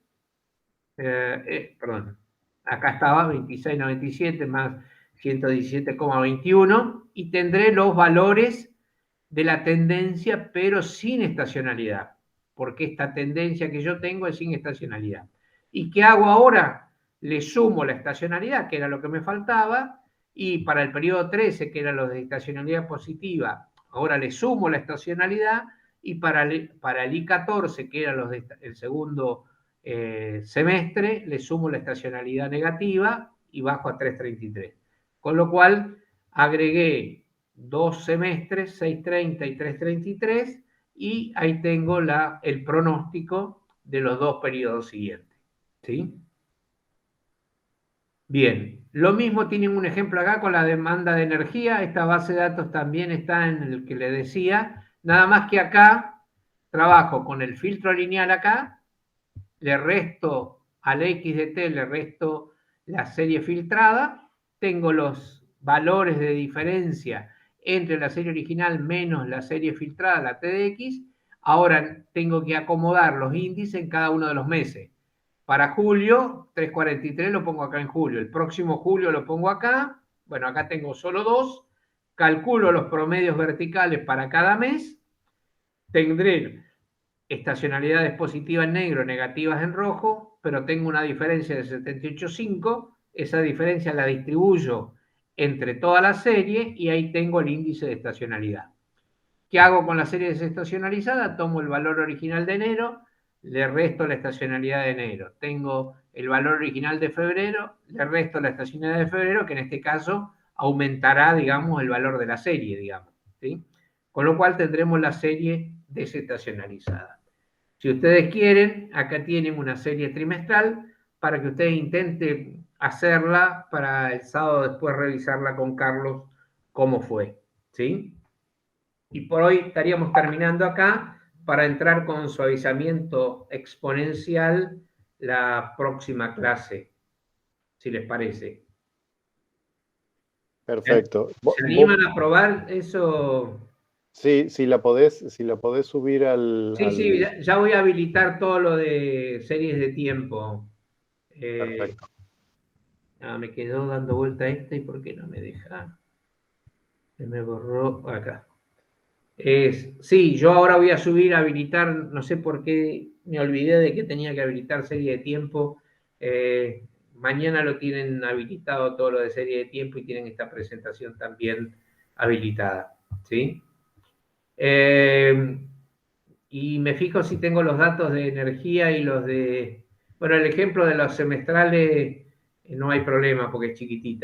perdón, acá estaba 26,97 más 117,21, y tendré los valores de la tendencia, pero sin estacionalidad, porque esta tendencia que yo tengo es sin estacionalidad. ¿Y qué hago ahora? Le sumo la estacionalidad, que era lo que me faltaba, y para el periodo 13, que era lo de estacionalidad positiva, ahora le sumo la estacionalidad, y para el I14, que era los del segundo semestre, le sumo la estacionalidad negativa y bajo a 333. Con lo cual, agregué 2 semestres, 630 y 333, y ahí tengo el pronóstico de los 2 periodos siguientes, ¿sí? Bien, lo mismo tienen un ejemplo acá con la demanda de energía. Esta base de datos también está en el que le decía, nada más que acá trabajo con el filtro lineal acá, le resto al X de T, le resto la serie filtrada, tengo los valores de diferencia entre la serie original menos la serie filtrada, la T de X. Ahora tengo que acomodar los índices en cada uno de los meses. Para julio, 343 lo pongo acá en julio, el próximo julio lo pongo acá, bueno, acá tengo solo 2, calculo los promedios verticales para cada mes, tendré estacionalidades positivas en negro, negativas en rojo, pero tengo una diferencia de 78,5, esa diferencia la distribuyo entre toda la serie y ahí tengo el índice de estacionalidad. ¿Qué hago con la serie desestacionalizada? Tomo el valor original de enero, le resto la estacionalidad de enero. Tengo el valor original de febrero, le resto la estacionalidad de febrero, que en este caso aumentará, digamos, el valor de la serie, digamos, ¿sí? Con lo cual tendremos la serie desestacionalizada. Si ustedes quieren, acá tienen una serie trimestral para que ustedes intenten hacerla para el sábado después revisarla con Carlos cómo fue, ¿sí? Y por hoy estaríamos terminando acá para entrar con suavizamiento exponencial la próxima clase, si les parece. Perfecto. ¿Se animan a probar eso? Sí, si la podés subir Sí, ya voy a habilitar todo lo de series de tiempo. Perfecto. Me quedó dando vuelta esta y ¿por qué no me deja? Se me borró acá. Sí, yo ahora voy a subir a habilitar, no sé por qué me olvidé de que tenía que habilitar serie de tiempo. Mañana lo tienen habilitado todo lo de serie de tiempo y tienen esta presentación también habilitada, ¿sí? Y me fijo si tengo los datos de energía y los de... Bueno, el ejemplo de los semestrales no hay problema porque es chiquitita.